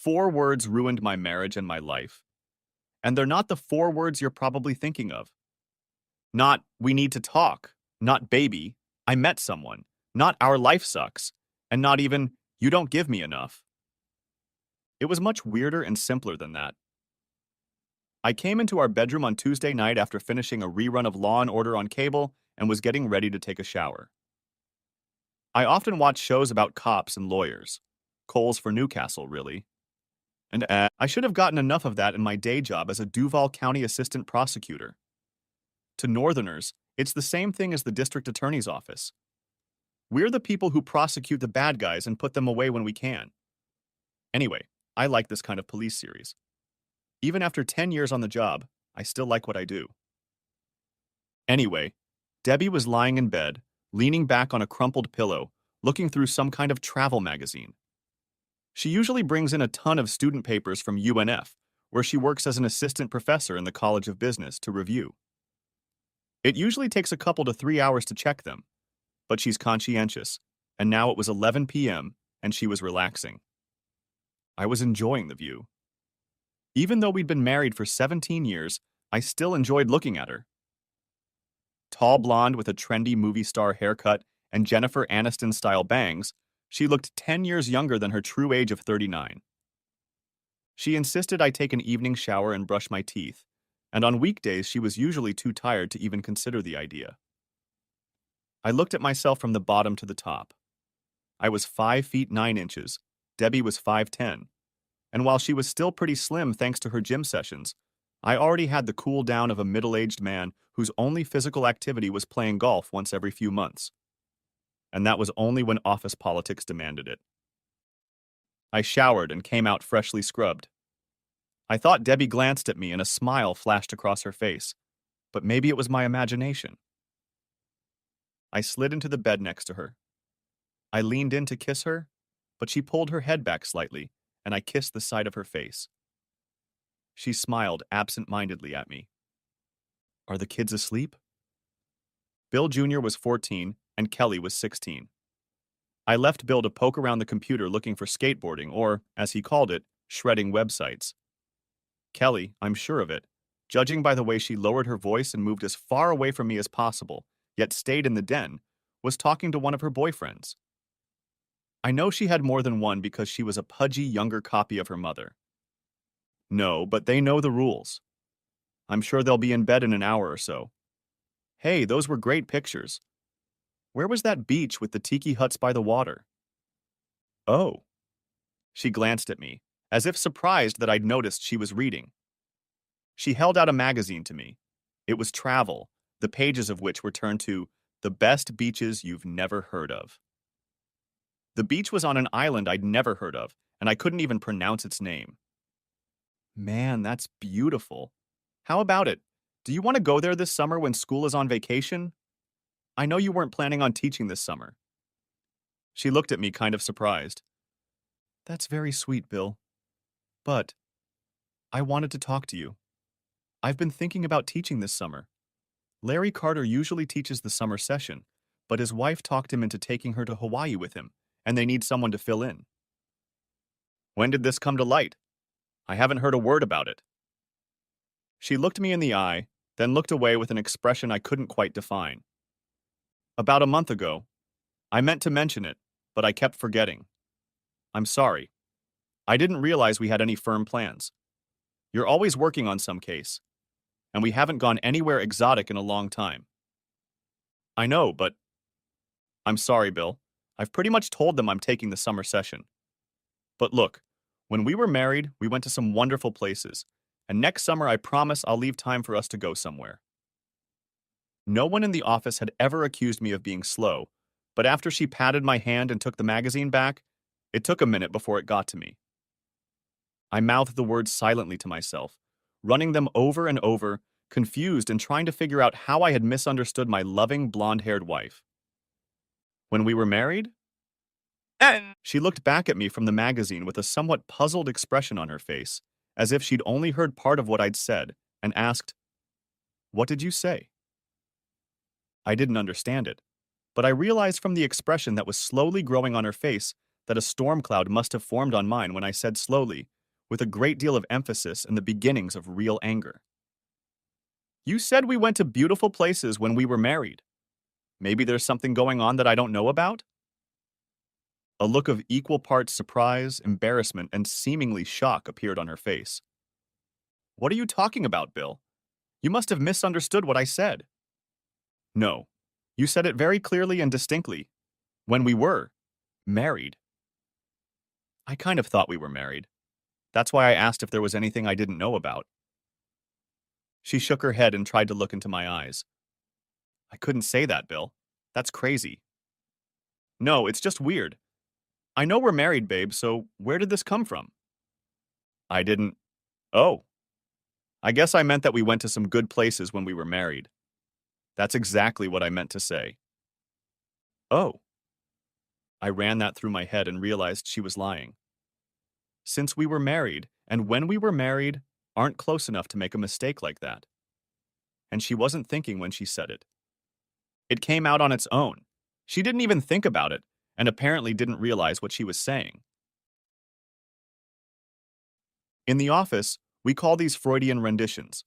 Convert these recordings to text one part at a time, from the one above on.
Four words ruined my marriage and my life. And they're not the four words you're probably thinking of. Not, we need to talk. Not, baby, I met someone. Not, our life sucks. And not even, you don't give me enough. It was much weirder and simpler than that. I came into our bedroom on Tuesday night after finishing a rerun of Law and Order on cable and was getting ready to take a shower. I often watch shows about cops and lawyers. Coals for Newcastle, really. And I should have gotten enough of that in my day job as a Duval County assistant prosecutor. To Northerners, it's the same thing as the district attorney's office. We're the people who prosecute the bad guys and put them away when we can. Anyway, I like this kind of police series. Even after 10 years on the job, I still like what I do. Anyway, Debbie was lying in bed, leaning back on a crumpled pillow, looking through some kind of travel magazine. She usually brings in a ton of student papers from UNF, where she works as an assistant professor in the College of Business, to review. It usually takes a couple to 3 hours to check them, but she's conscientious, and now it was 11 p.m., and she was relaxing. I was enjoying the view. Even though we'd been married for 17 years, I still enjoyed looking at her. Tall blonde with a trendy movie star haircut and Jennifer Aniston-style bangs, she looked 10 years younger than her true age of 39. She insisted I take an evening shower and brush my teeth, and on weekdays she was usually too tired to even consider the idea. I looked at myself from the bottom to the top. I was 5 feet 9 inches, Debbie was 5'10", and while she was still pretty slim thanks to her gym sessions, I already had the cool down of a middle-aged man whose only physical activity was playing golf once every few months. And that was only when office politics demanded it. I showered and came out freshly scrubbed. I thought Debbie glanced at me and a smile flashed across her face, but maybe it was my imagination. I slid into the bed next to her. I leaned in to kiss her, but she pulled her head back slightly, and I kissed the side of her face. She smiled absent-mindedly at me. Are the kids asleep? Bill Jr. was 14, and Kelly was 16. I left Bill to poke around the computer looking for skateboarding or, as he called it, shredding websites. Kelly, I'm sure of it, judging by the way she lowered her voice and moved as far away from me as possible, yet stayed in the den, was talking to one of her boyfriends. I know she had more than one because she was a pudgy younger copy of her mother. No, but they know the rules. I'm sure they'll be in bed in an hour or so. Hey, those were great pictures. Where was that beach with the tiki huts by the water? Oh. She glanced at me, as if surprised that I'd noticed she was reading. She held out a magazine to me. It was Travel, the pages of which were turned to The Best Beaches You've Never Heard of. The beach was on an island I'd never heard of, and I couldn't even pronounce its name. Man, that's beautiful. How about it? Do you want to go there this summer when school is on vacation? I know you weren't planning on teaching this summer. She looked at me kind of surprised. That's very sweet, Bill. But I wanted to talk to you. I've been thinking about teaching this summer. Larry Carter usually teaches the summer session, but his wife talked him into taking her to Hawaii with him, and they need someone to fill in. When did this come to light? I haven't heard a word about it. She looked me in the eye, then looked away with an expression I couldn't quite define. About a month ago. I meant to mention it, but I kept forgetting. I'm sorry. I didn't realize we had any firm plans. You're always working on some case, and we haven't gone anywhere exotic in a long time. I know, but... I'm sorry, Bill. I've pretty much told them I'm taking the summer session. But look, when we were married, we went to some wonderful places, and next summer I promise I'll leave time for us to go somewhere. No one in the office had ever accused me of being slow, but after she patted my hand and took the magazine back, it took a minute before it got to me. I mouthed the words silently to myself, running them over and over, confused and trying to figure out how I had misunderstood my loving, blonde-haired wife. When we were married? She looked back at me from the magazine with a somewhat puzzled expression on her face, as if she'd only heard part of what I'd said, and asked, "What did you say?" I didn't understand it, but I realized from the expression that was slowly growing on her face that a storm cloud must have formed on mine when I said slowly, with a great deal of emphasis and the beginnings of real anger. You said we went to beautiful places when we were married. Maybe there's something going on that I don't know about? A look of equal parts surprise, embarrassment, and seemingly shock appeared on her face. What are you talking about, Bill? You must have misunderstood what I said. No. You said it very clearly and distinctly. When we were married. I kind of thought we were married. That's why I asked if there was anything I didn't know about. She shook her head and tried to look into my eyes. I couldn't say that, Bill. That's crazy. No, it's just weird. I know we're married, babe, so where did this come from? I didn't. Oh. I guess I meant that we went to some good places when we were married. That's exactly what I meant to say. Oh. I ran that through my head and realized she was lying. Since we were married, and when we were married, aren't close enough to make a mistake like that. And she wasn't thinking when she said it. It came out on its own. She didn't even think about it, and apparently didn't realize what she was saying. In the office, we call these Freudian renditions.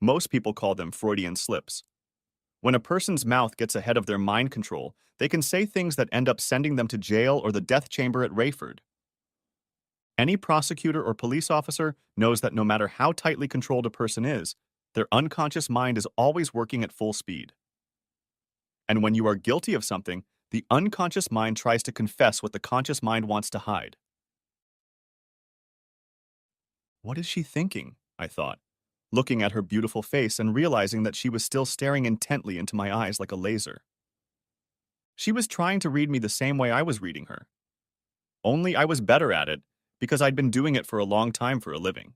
Most people call them Freudian slips. When a person's mouth gets ahead of their mind control, they can say things that end up sending them to jail or the death chamber at Rayford. Any prosecutor or police officer knows that no matter how tightly controlled a person is, their unconscious mind is always working at full speed. And when you are guilty of something, the unconscious mind tries to confess what the conscious mind wants to hide. What is she thinking? I thought, looking at her beautiful face and realizing that she was still staring intently into my eyes like a laser. She was trying to read me the same way I was reading her. Only I was better at it because I'd been doing it for a long time for a living.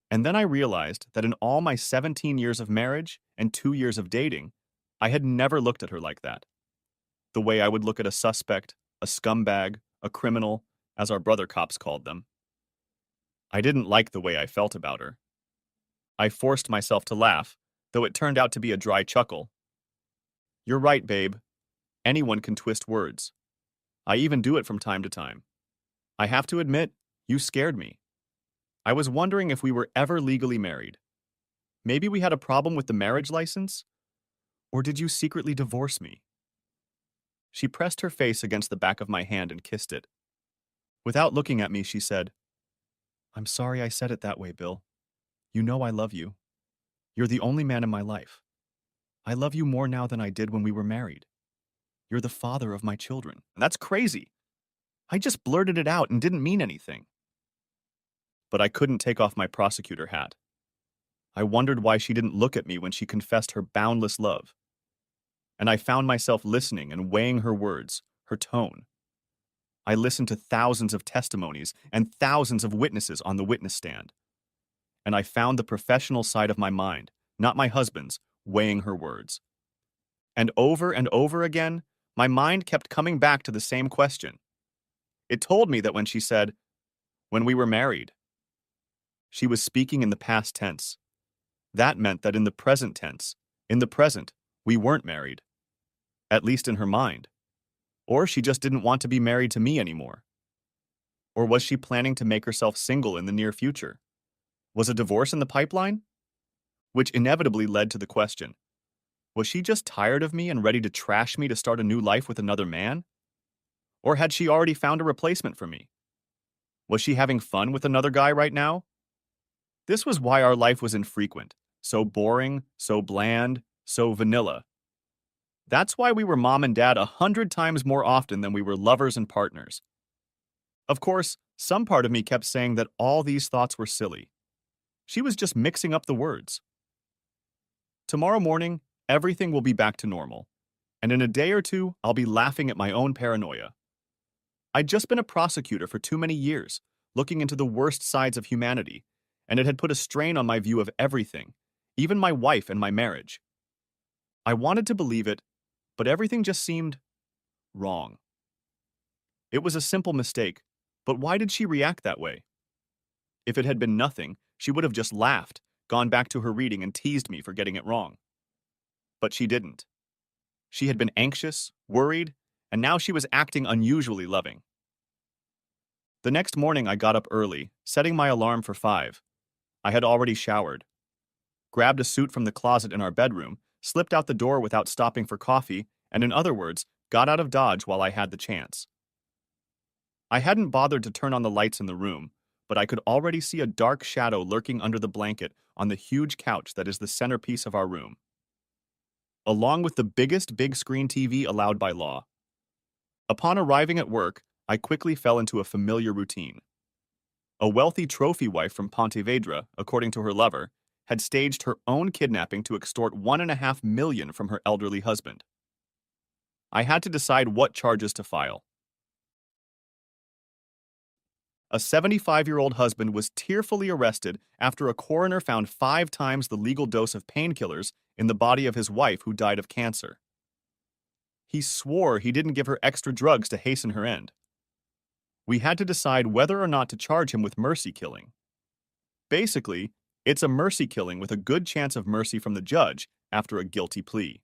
And then I realized that in all my 17 years of marriage and 2 years of dating, I had never looked at her like that. The way I would look at a suspect, a scumbag, a criminal, as our brother cops called them. I didn't like the way I felt about her. I forced myself to laugh, though it turned out to be a dry chuckle. You're right, babe. Anyone can twist words. I even do it from time to time. I have to admit, you scared me. I was wondering if we were ever legally married. Maybe we had a problem with the marriage license? Or did you secretly divorce me? She pressed her face against the back of my hand and kissed it. Without looking at me, she said, I'm sorry I said it that way, Bill. You know I love you. You're the only man in my life. I love you more now than I did when we were married. You're the father of my children. And that's crazy. I just blurted it out and didn't mean anything. But I couldn't take off my prosecutor hat. I wondered why she didn't look at me when she confessed her boundless love. And I found myself listening and weighing her words, her tone. I listened to thousands of testimonies and thousands of witnesses on the witness stand. And I found the professional side of my mind, not my husband's, weighing her words. And over again, my mind kept coming back to the same question. It told me that when she said, when we were married, she was speaking in the past tense. That meant that in the present tense, in the present, we weren't married. At least in her mind. Or she just didn't want to be married to me anymore. Or was she planning to make herself single in the near future? Was a divorce in the pipeline? Which inevitably led to the question, was she just tired of me and ready to trash me to start a new life with another man? Or had she already found a replacement for me? Was she having fun with another guy right now? This was why our life was infrequent, so boring, so bland, so vanilla. That's why we were mom and dad 100 times more often than we were lovers and partners. Of course, some part of me kept saying that all these thoughts were silly. She was just mixing up the words. Tomorrow morning, everything will be back to normal, and in a day or two, I'll be laughing at my own paranoia. I'd just been a prosecutor for too many years, looking into the worst sides of humanity, and it had put a strain on my view of everything, even my wife and my marriage. I wanted to believe it, but everything just seemed wrong. It was a simple mistake, but why did she react that way? If it had been nothing, she would have just laughed, gone back to her reading and teased me for getting it wrong. But she didn't. She had been anxious, worried, and now she was acting unusually loving. The next morning I got up early, setting my alarm for 5. I had already showered, grabbed a suit from the closet in our bedroom, slipped out the door without stopping for coffee, and in other words, got out of Dodge while I had the chance. I hadn't bothered to turn on the lights in the room, but I could already see a dark shadow lurking under the blanket on the huge couch that is the centerpiece of our room, along with the biggest big screen TV allowed by law. Upon arriving at work, I quickly fell into a familiar routine. A wealthy trophy wife from Pontevedra, according to her lover, had staged her own kidnapping to extort $1.5 million from her elderly husband. I had to decide what charges to file. A 75-year-old husband was tearfully arrested after a coroner found 5 times the legal dose of painkillers in the body of his wife who died of cancer. He swore he didn't give her extra drugs to hasten her end. We had to decide whether or not to charge him with mercy killing. Basically, it's a mercy killing with a good chance of mercy from the judge after a guilty plea.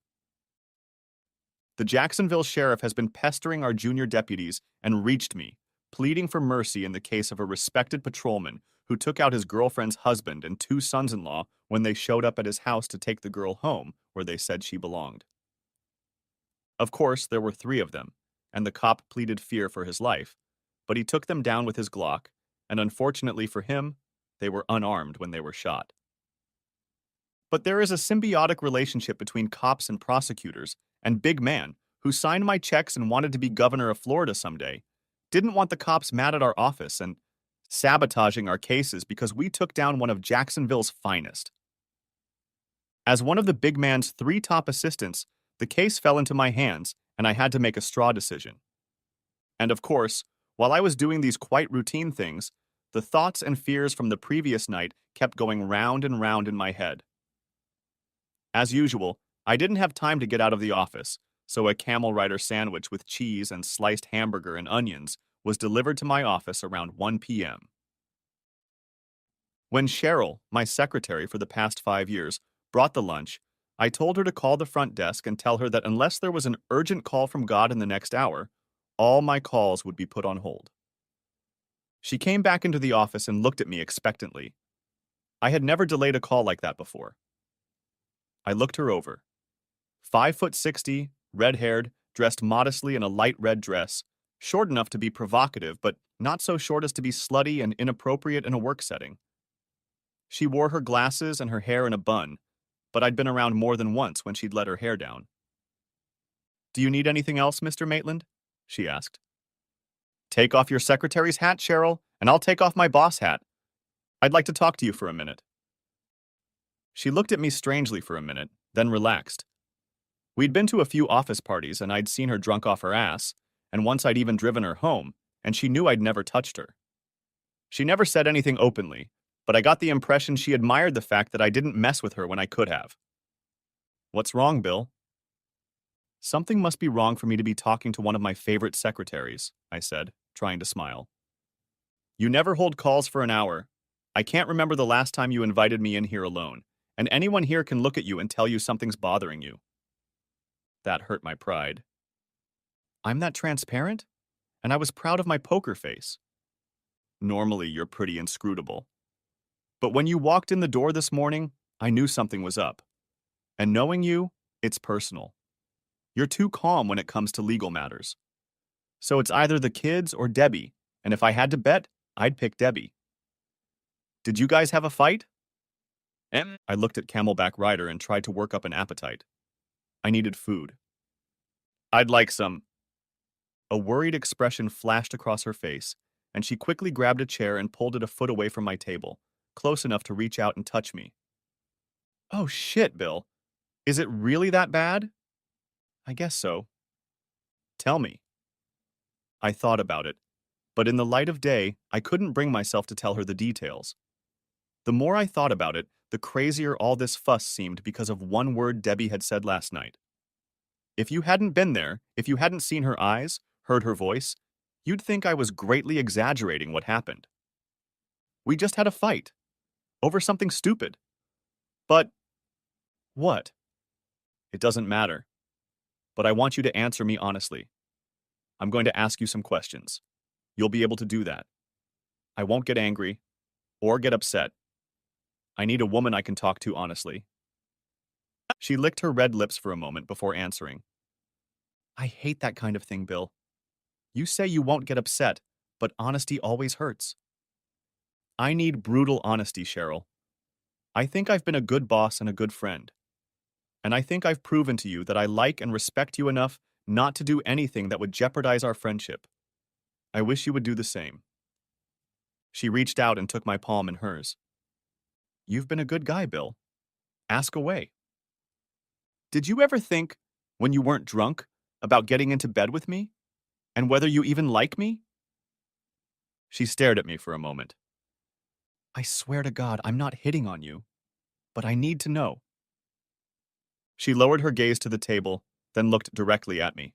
The Jacksonville sheriff has been pestering our junior deputies and reached me, pleading for mercy in the case of a respected patrolman who took out his girlfriend's husband and 2 sons-in-law when they showed up at his house to take the girl home where they said she belonged. Of course, there were 3 of them, and the cop pleaded fear for his life, but he took them down with his Glock, and unfortunately for him, they were unarmed when they were shot. But there is a symbiotic relationship between cops and prosecutors, and Big Man, who signed my checks and wanted to be governor of Florida someday, didn't want the cops mad at our office and sabotaging our cases because we took down one of Jacksonville's finest. As one of the Big Man's 3 top assistants, the case fell into my hands, and I had to make a straw decision. And of course, while I was doing these quite routine things, the thoughts and fears from the previous night kept going round and round in my head. As usual, I didn't have time to get out of the office, so a Camel Rider sandwich with cheese and sliced hamburger and onions was delivered to my office around 1 p.m. When Cheryl, my secretary for the past 5 years, brought the lunch, I told her to call the front desk and tell her that unless there was an urgent call from God in the next hour, all my calls would be put on hold. She came back into the office and looked at me expectantly. I had never delayed a call like that before. I looked her over. 5'60", red-haired, dressed modestly in a light red dress, short enough to be provocative, but not so short as to be slutty and inappropriate in a work setting. She wore her glasses and her hair in a bun, but I'd been around more than once when she'd let her hair down. "Do you need anything else, Mr. Maitland?" she asked. "Take off your secretary's hat, Cheryl, and I'll take off my boss hat. I'd like to talk to you for a minute." She looked at me strangely for a minute, then relaxed. We'd been to a few office parties and I'd seen her drunk off her ass, and once I'd even driven her home, and she knew I'd never touched her. She never said anything openly, but I got the impression she admired the fact that I didn't mess with her when I could have. "What's wrong, Bill?" "Something must be wrong for me to be talking to one of my favorite secretaries," I said, trying to smile. "You never hold calls for an hour. I can't remember the last time you invited me in here alone, and anyone here can look at you and tell you something's bothering you." That hurt my pride. I'm that transparent? And I was proud of my poker face. Normally, you're pretty inscrutable. But when you walked in the door this morning, I knew something was up. And knowing you, it's personal. You're too calm when it comes to legal matters. So it's either the kids or Debbie, and if I had to bet, I'd pick Debbie. Did you guys have a fight? I looked at Camelback Rider and tried to work up an appetite. I needed food. I'd like some. A worried expression flashed across her face, and she quickly grabbed a chair and pulled it a foot away from my table, close enough to reach out and touch me. "Oh shit, Bill. Is it really that bad?" "I guess so." "Tell me." I thought about it, but in the light of day, I couldn't bring myself to tell her the details. The more I thought about it, the crazier all this fuss seemed because of one word Debbie had said last night. If you hadn't been there, if you hadn't seen her eyes, heard her voice, you'd think I was greatly exaggerating what happened. We just had a fight. Over something stupid. But what? It doesn't matter. But I want you to answer me honestly. I'm going to ask you some questions. You'll be able to do that. I won't get angry or get upset. I need a woman I can talk to honestly. She licked her red lips for a moment before answering. I hate that kind of thing, Bill. You say you won't get upset, but honesty always hurts. I need brutal honesty, Cheryl. I think I've been a good boss and a good friend. And I think I've proven to you that I like and respect you enough not to do anything that would jeopardize our friendship. I wish you would do the same. She reached out and took my palm in hers. You've been a good guy, Bill. Ask away. Did you ever think, when you weren't drunk, about getting into bed with me? And whether you even like me? She stared at me for a moment. I swear to God, I'm not hitting on you, but I need to know. She lowered her gaze to the table, then looked directly at me.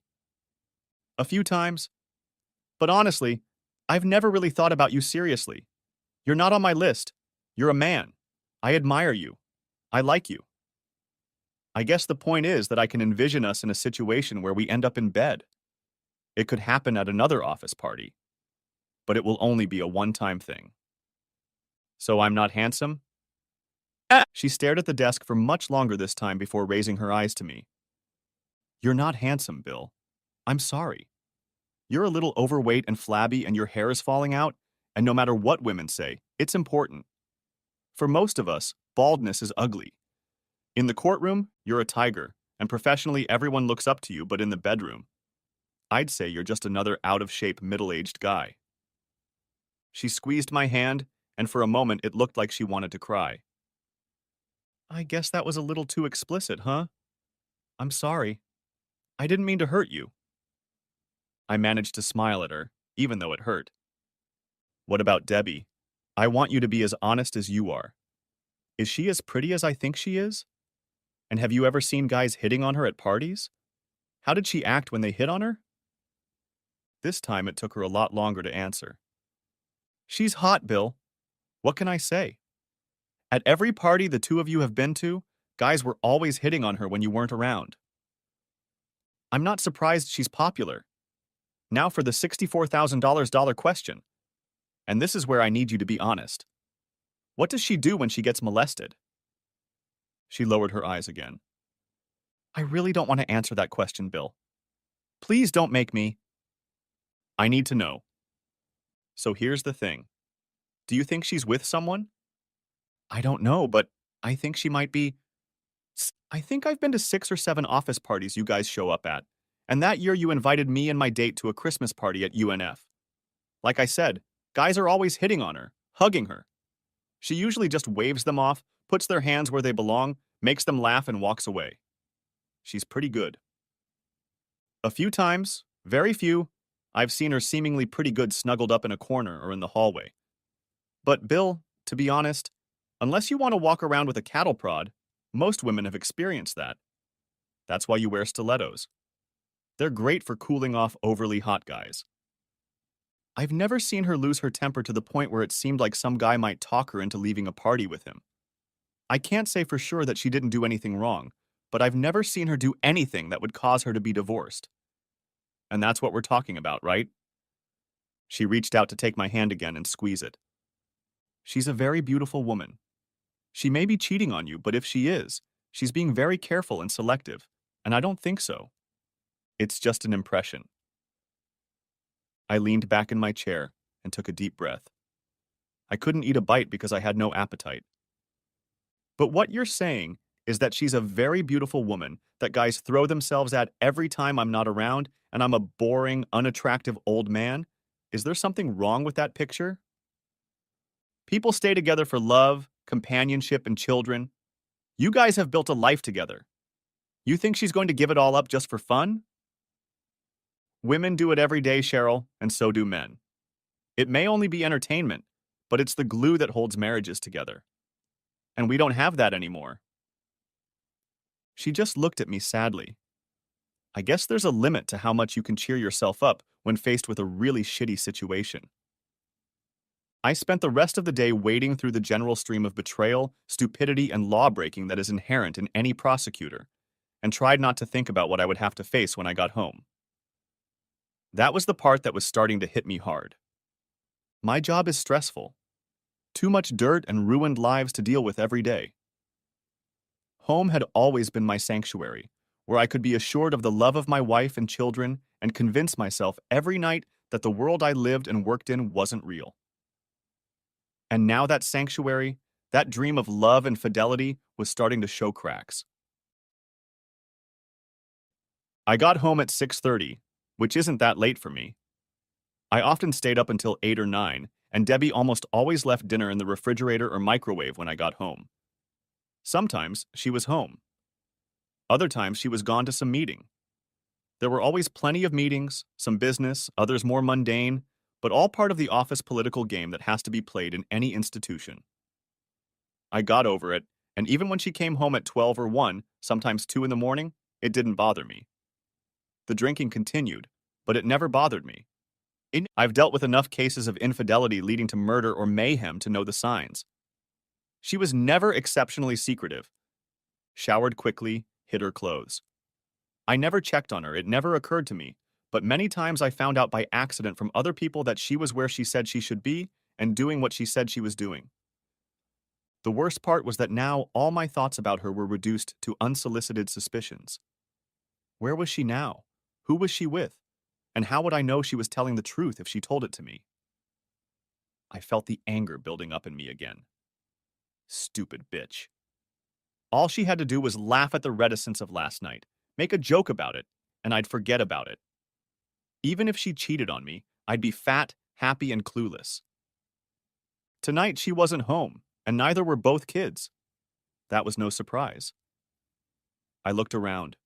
A few times, but honestly, I've never really thought about you seriously. You're not on my list. You're a man. I admire you. I like you. I guess the point is that I can envision us in a situation where we end up in bed. It could happen at another office party, but it will only be a one-time thing. So I'm not handsome? She stared at the desk for much longer this time before raising her eyes to me. You're not handsome, Bill. I'm sorry. You're a little overweight and flabby and your hair is falling out, and no matter what women say, it's important. For most of us, baldness is ugly. In the courtroom, you're a tiger, and professionally everyone looks up to you, but in the bedroom, I'd say you're just another out-of-shape middle-aged guy. She squeezed my hand, and for a moment it looked like she wanted to cry. I guess that was a little too explicit, huh? I'm sorry. I didn't mean to hurt you. I managed to smile at her, even though it hurt. What about Debbie? I want you to be as honest as you are. Is she as pretty as I think she is? And have you ever seen guys hitting on her at parties? How did she act when they hit on her? This time it took her a lot longer to answer. She's hot, Bill. What can I say? At every party the two of you have been to, guys were always hitting on her when you weren't around. I'm not surprised she's popular. Now for the $64,000 question. And this is where I need you to be honest. What does she do when she gets molested? She lowered her eyes again. I really don't want to answer that question, Bill. Please don't make me. I need to know. So here's the thing. Do you think she's with someone? I don't know, but I think she might be. I think I've been to 6 or 7 office parties you guys show up at, and that year you invited me and my date to a Christmas party at UNF. Like I said, guys are always hitting on her, hugging her. She usually just waves them off, puts their hands where they belong, makes them laugh and walks away. She's pretty good. A few times, very few, I've seen her seemingly pretty good snuggled up in a corner or in the hallway. But Bill, to be honest, unless you want to walk around with a cattle prod, most women have experienced that. That's why you wear stilettos. They're great for cooling off overly hot guys. I've never seen her lose her temper to the point where it seemed like some guy might talk her into leaving a party with him. I can't say for sure that she didn't do anything wrong, but I've never seen her do anything that would cause her to be divorced. And that's what we're talking about, right? She reached out to take my hand again and squeeze it. She's a very beautiful woman. She may be cheating on you, but if she is, she's being very careful and selective, and I don't think so. It's just an impression. I leaned back in my chair and took a deep breath. I couldn't eat a bite because I had no appetite. But what you're saying is that she's a very beautiful woman that guys throw themselves at every time I'm not around and I'm a boring, unattractive old man? Is there something wrong with that picture? People stay together for love, companionship, and children. You guys have built a life together. You think she's going to give it all up just for fun? Women do it every day, Cheryl, and so do men. It may only be entertainment, but it's the glue that holds marriages together. And we don't have that anymore. She just looked at me sadly. I guess there's a limit to how much you can cheer yourself up when faced with a really shitty situation. I spent the rest of the day wading through the general stream of betrayal, stupidity, and law-breaking that is inherent in any prosecutor, and tried not to think about what I would have to face when I got home. That was the part that was starting to hit me hard. My job is stressful. Too much dirt and ruined lives to deal with every day. Home had always been my sanctuary, where I could be assured of the love of my wife and children and convince myself every night that the world I lived and worked in wasn't real. And now that sanctuary, that dream of love and fidelity, was starting to show cracks. I got home at 6:30, which isn't that late for me. I often stayed up until 8 or 9, and Debbie almost always left dinner in the refrigerator or microwave when I got home. Sometimes she was home. Other times she was gone to some meeting. There were always plenty of meetings, some business, others more mundane, but all part of the office political game that has to be played in any institution. I got over it, and even when she came home at 12 or 1, sometimes 2 in the morning, it didn't bother me. The drinking continued, but it never bothered me. I've dealt with enough cases of infidelity leading to murder or mayhem to know the signs. She was never exceptionally secretive. Showered quickly, hid her clothes. I never checked on her, it never occurred to me, but many times I found out by accident from other people that she was where she said she should be and doing what she said she was doing. The worst part was that now all my thoughts about her were reduced to unsolicited suspicions. Where was she now? Who was she with? And how would I know she was telling the truth if she told it to me? I felt the anger building up in me again. Stupid bitch. All she had to do was laugh at the reticence of last night, make a joke about it, and I'd forget about it. Even if she cheated on me, I'd be fat, happy, and clueless. Tonight she wasn't home, and neither were both kids. That was no surprise. I looked around.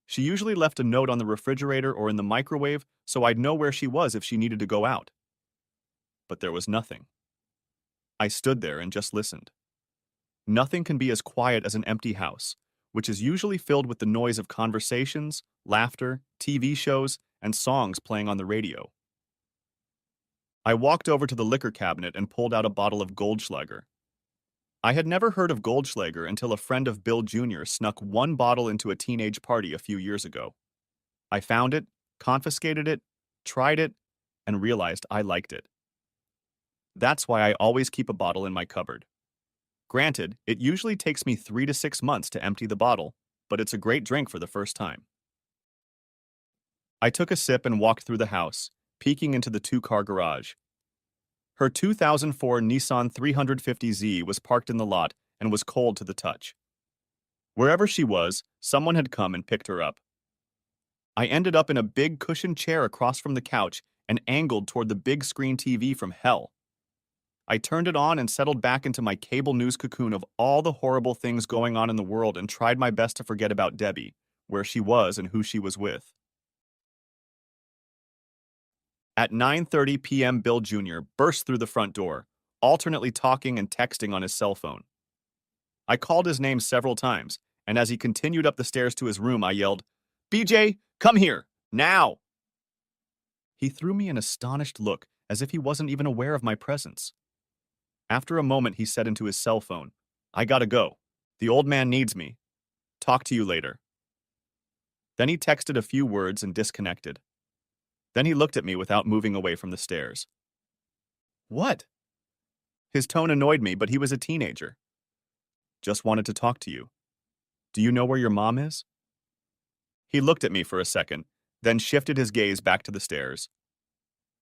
She usually left a note on the refrigerator or in the microwave so I'd know where she was if she needed to go out. But there was nothing. I stood there and just listened. Nothing can be as quiet as an empty house, which is usually filled with the noise of conversations, laughter, TV shows, and songs playing on the radio. I walked over to the liquor cabinet and pulled out a bottle of Goldschlager. I had never heard of Goldschlager until a friend of Bill Jr. snuck one bottle into a teenage party a few years ago. I found it, confiscated it, tried it, and realized I liked it. That's why I always keep a bottle in my cupboard. Granted, it usually takes me 3 to 6 months to empty the bottle, but it's a great drink for the first time. I took a sip and walked through the house, peeking into the two-car garage. Her 2004 Nissan 350Z was parked in the lot and was cold to the touch. Wherever she was, someone had come and picked her up. I ended up in a big cushioned chair across from the couch and angled toward the big screen TV from hell. I turned it on and settled back into my cable news cocoon of all the horrible things going on in the world and tried my best to forget about Debbie, where she was and who she was with. At 9:30 p.m., Bill Jr. burst through the front door, alternately talking and texting on his cell phone. I called his name several times, and as he continued up the stairs to his room, I yelled, "BJ, come here, now!" He threw me an astonished look, as if he wasn't even aware of my presence. After a moment, he said into his cell phone, "I gotta go. The old man needs me. Talk to you later." Then he texted a few words and disconnected. Then he looked at me without moving away from the stairs. "What?" His tone annoyed me, but he was a teenager. "Just wanted to talk to you. Do you know where your mom is?" He looked at me for a second, then shifted his gaze back to the stairs.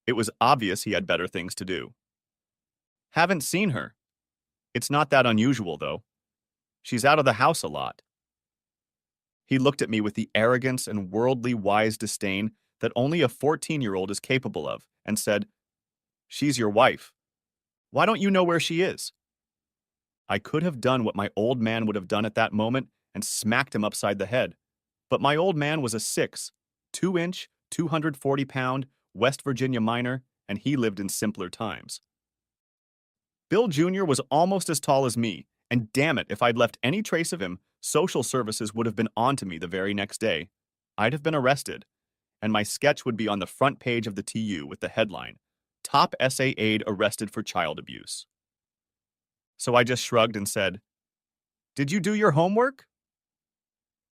It was obvious he had better things to do. "Haven't seen her. It's not that unusual, though. She's out of the house a lot." He looked at me with the arrogance and worldly wise disdain that only a 14-year-old is capable of, and said, "She's your wife. Why don't you know where she is?" I could have done what my old man would have done at that moment and smacked him upside the head. But my old man was a 6, 2-inch, 240-pound West Virginia miner, and he lived in simpler times. Bill Jr. was almost as tall as me, and damn it, if I'd left any trace of him, social services would have been on to me the very next day. I'd have been arrested, and my sketch would be on the front page of the TU with the headline, "Top SA Aide Arrested for Child Abuse." So I just shrugged and said, "Did you do your homework?"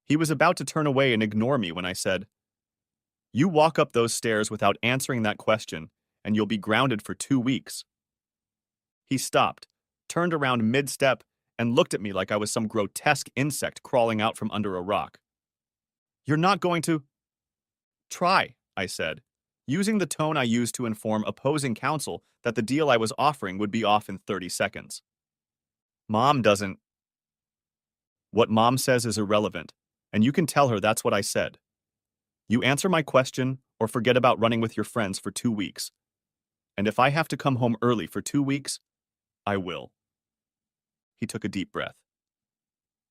He was about to turn away and ignore me when I said, "You walk up those stairs without answering that question, and you'll be grounded for 2 weeks. He stopped, turned around mid-step, and looked at me like I was some grotesque insect crawling out from under a rock. You're not going to— Try, I said, using the tone I used to inform opposing counsel that the deal I was offering would be off in 30 seconds. Mom doesn't— What Mom says is irrelevant, and you can tell her that's what I said. You answer my question or forget about running with your friends for 2 weeks. And if I have to come home early for 2 weeks, I will. He took a deep breath.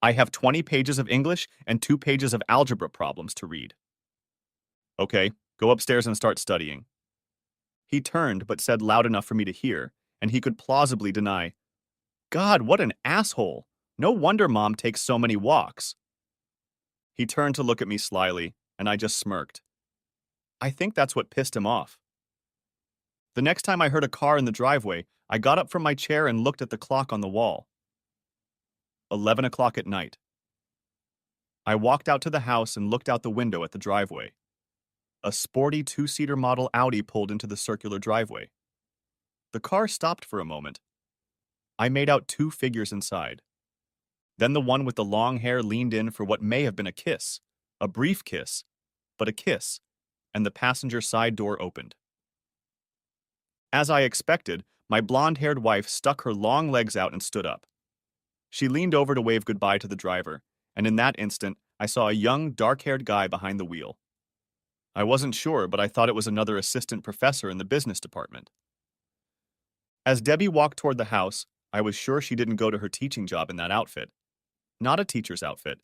I have 20 pages of English and 2 pages of algebra problems to read. Okay, go upstairs and start studying. He turned but said loud enough for me to hear, and he could plausibly deny, God, what an asshole! No wonder Mom takes so many walks. He turned to look at me slyly, and I just smirked. I think that's what pissed him off. The next time I heard a car in the driveway, I got up from my chair and looked at the clock on the wall. 11 o'clock at night. I walked out to the house and looked out the window at the driveway. A sporty 2-seater model Audi pulled into the circular driveway. The car stopped for a moment. I made out 2 figures inside. Then the one with the long hair leaned in for what may have been a kiss, a brief kiss, but a kiss, and the passenger side door opened. As I expected, my blonde-haired wife stuck her long legs out and stood up. She leaned over to wave goodbye to the driver, and in that instant, I saw a young, dark-haired guy behind the wheel. I wasn't sure, but I thought it was another assistant professor in the business department. As Debbie walked toward the house, I was sure she didn't go to her teaching job in that outfit. Not a teacher's outfit.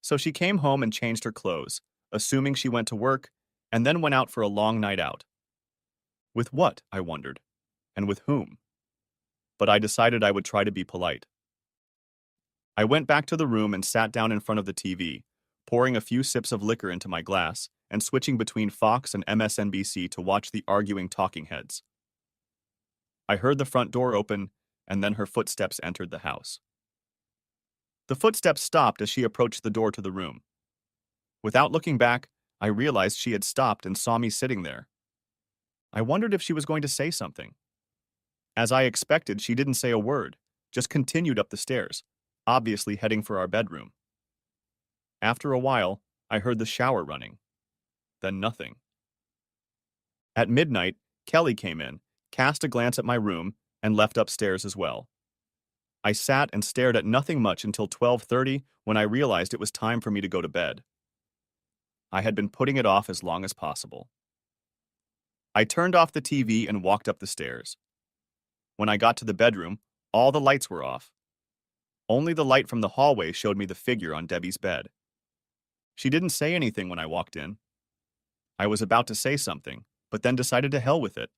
So she came home and changed her clothes, assuming she went to work, and then went out for a long night out. With what, I wondered, and with whom? But I decided I would try to be polite. I went back to the room and sat down in front of the TV, pouring a few sips of liquor into my glass and switching between Fox and MSNBC to watch the arguing talking heads. I heard the front door open, and then her footsteps entered the house. The footsteps stopped as she approached the door to the room. Without looking back, I realized she had stopped and saw me sitting there. I wondered if she was going to say something. As I expected, she didn't say a word, just continued up the stairs, obviously heading for our bedroom. After a while, I heard the shower running. Then nothing. At midnight, Kelly came in, cast a glance at my room, and left upstairs as well. I sat and stared at nothing much until 12:30 when I realized it was time for me to go to bed. I had been putting it off as long as possible. I turned off the TV and walked up the stairs. When I got to the bedroom, all the lights were off. Only the light from the hallway showed me the figure on Debbie's bed. She didn't say anything when I walked in. I was about to say something, but then decided to hell with it.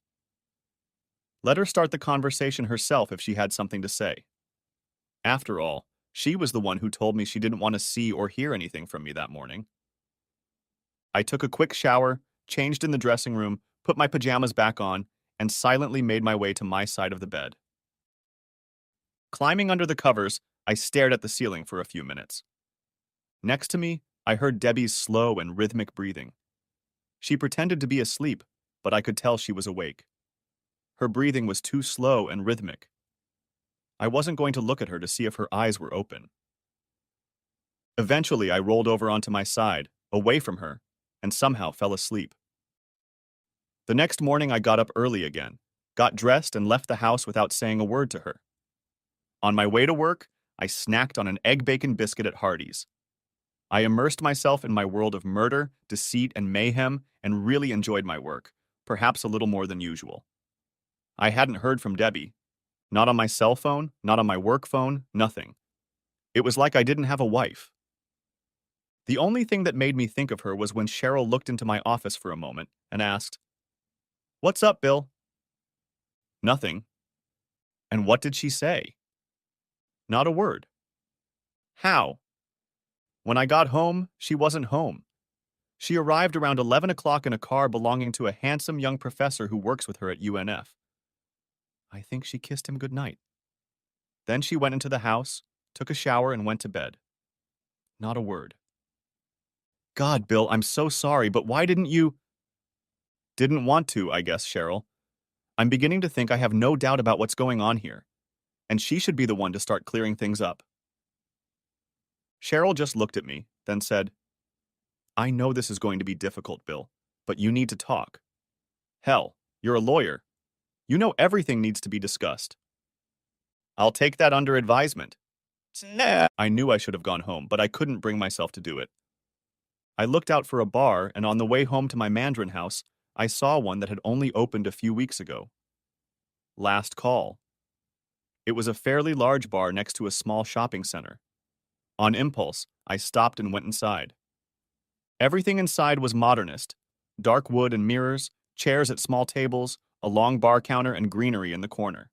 Let her start the conversation herself if she had something to say. After all, she was the one who told me she didn't want to see or hear anything from me that morning. I took a quick shower, changed in the dressing room, put my pajamas back on, and silently made my way to my side of the bed. Climbing under the covers, I stared at the ceiling for a few minutes. Next to me, I heard Debbie's slow and rhythmic breathing. She pretended to be asleep, but I could tell she was awake. Her breathing was too slow and rhythmic. I wasn't going to look at her to see if her eyes were open. Eventually, I rolled over onto my side, away from her, and somehow fell asleep. The next morning, I got up early again, got dressed, and left the house without saying a word to her. On my way to work, I snacked on an egg bacon biscuit at Hardee's. I immersed myself in my world of murder, deceit, and mayhem, and really enjoyed my work, perhaps a little more than usual. I hadn't heard from Debbie. Not on my cell phone, not on my work phone, nothing. It was like I didn't have a wife. The only thing that made me think of her was when Cheryl looked into my office for a moment and asked, "What's up, Bill?" Nothing. And what did she say? Not a word. How? When I got home, she wasn't home. She arrived around 11 o'clock in a car belonging to a handsome young professor who works with her at UNF. I think she kissed him goodnight. Then she went into the house, took a shower, and went to bed. Not a word. God, Bill, I'm so sorry, but why didn't you— Didn't want to, I guess, Cheryl. I'm beginning to think I have no doubt about what's going on here, and she should be the one to start clearing things up. Cheryl just looked at me, then said, I know this is going to be difficult, Bill, but you need to talk. Hell, you're a lawyer. You know everything needs to be discussed. I'll take that under advisement. Nah. I knew I should have gone home, but I couldn't bring myself to do it. I looked out for a bar, and on the way home to my Mandarin house, I saw one that had only opened a few weeks ago. Last Call. It was a fairly large bar next to a small shopping center. On impulse, I stopped and went inside. Everything inside was modernist. Dark wood and mirrors, chairs at small tables, a long bar counter, and greenery in the corner.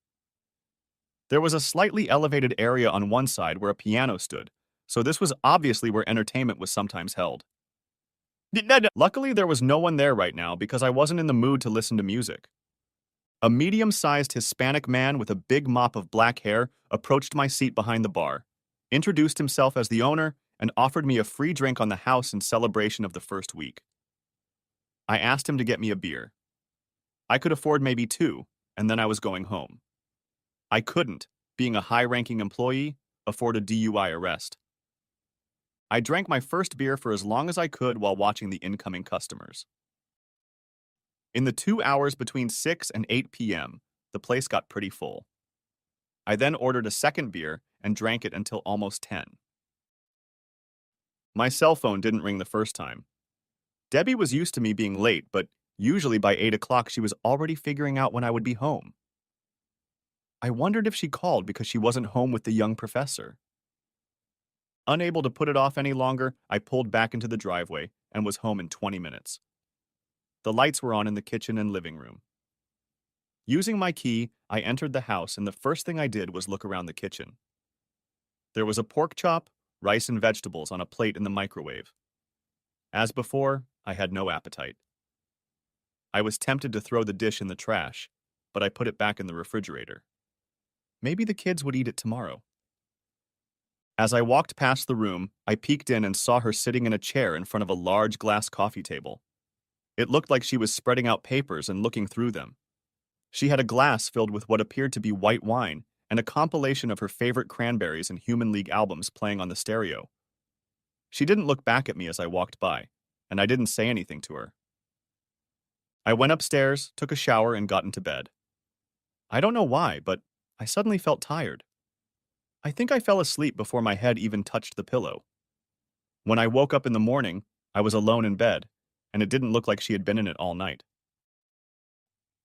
There was a slightly elevated area on one side where a piano stood, so this was obviously where entertainment was sometimes held. Luckily, there was no one there right now because I wasn't in the mood to listen to music. A medium-sized Hispanic man with a big mop of black hair approached my seat behind the bar, introduced himself as the owner, and offered me a free drink on the house in celebration of the first week. I asked him to get me a beer. I could afford maybe 2, and then I was going home. I couldn't, being a high-ranking employee, afford a DUI arrest. I drank my first beer for as long as I could while watching the incoming customers. In the 2 hours between 6 and 8 p.m., the place got pretty full. I then ordered a second beer and drank it until almost 10. My cell phone didn't ring the first time. Debbie was used to me being late, but usually by 8 o'clock she was already figuring out when I would be home. I wondered if she called because she wasn't home with the young professor. Unable to put it off any longer, I pulled back into the driveway and was home in 20 minutes. The lights were on in the kitchen and living room. Using my key, I entered the house, and the first thing I did was look around the kitchen. There was a pork chop, rice, and vegetables on a plate in the microwave. As before, I had no appetite. I was tempted to throw the dish in the trash, but I put it back in the refrigerator. Maybe the kids would eat it tomorrow. As I walked past the room, I peeked in and saw her sitting in a chair in front of a large glass coffee table. It looked like she was spreading out papers and looking through them. She had a glass filled with what appeared to be white wine and a compilation of her favorite Cranberries and Human League albums playing on the stereo. She didn't look back at me as I walked by, and I didn't say anything to her. I went upstairs, took a shower, and got into bed. I don't know why, but I suddenly felt tired. I think I fell asleep before my head even touched the pillow. When I woke up in the morning, I was alone in bed, and it didn't look like she had been in it all night.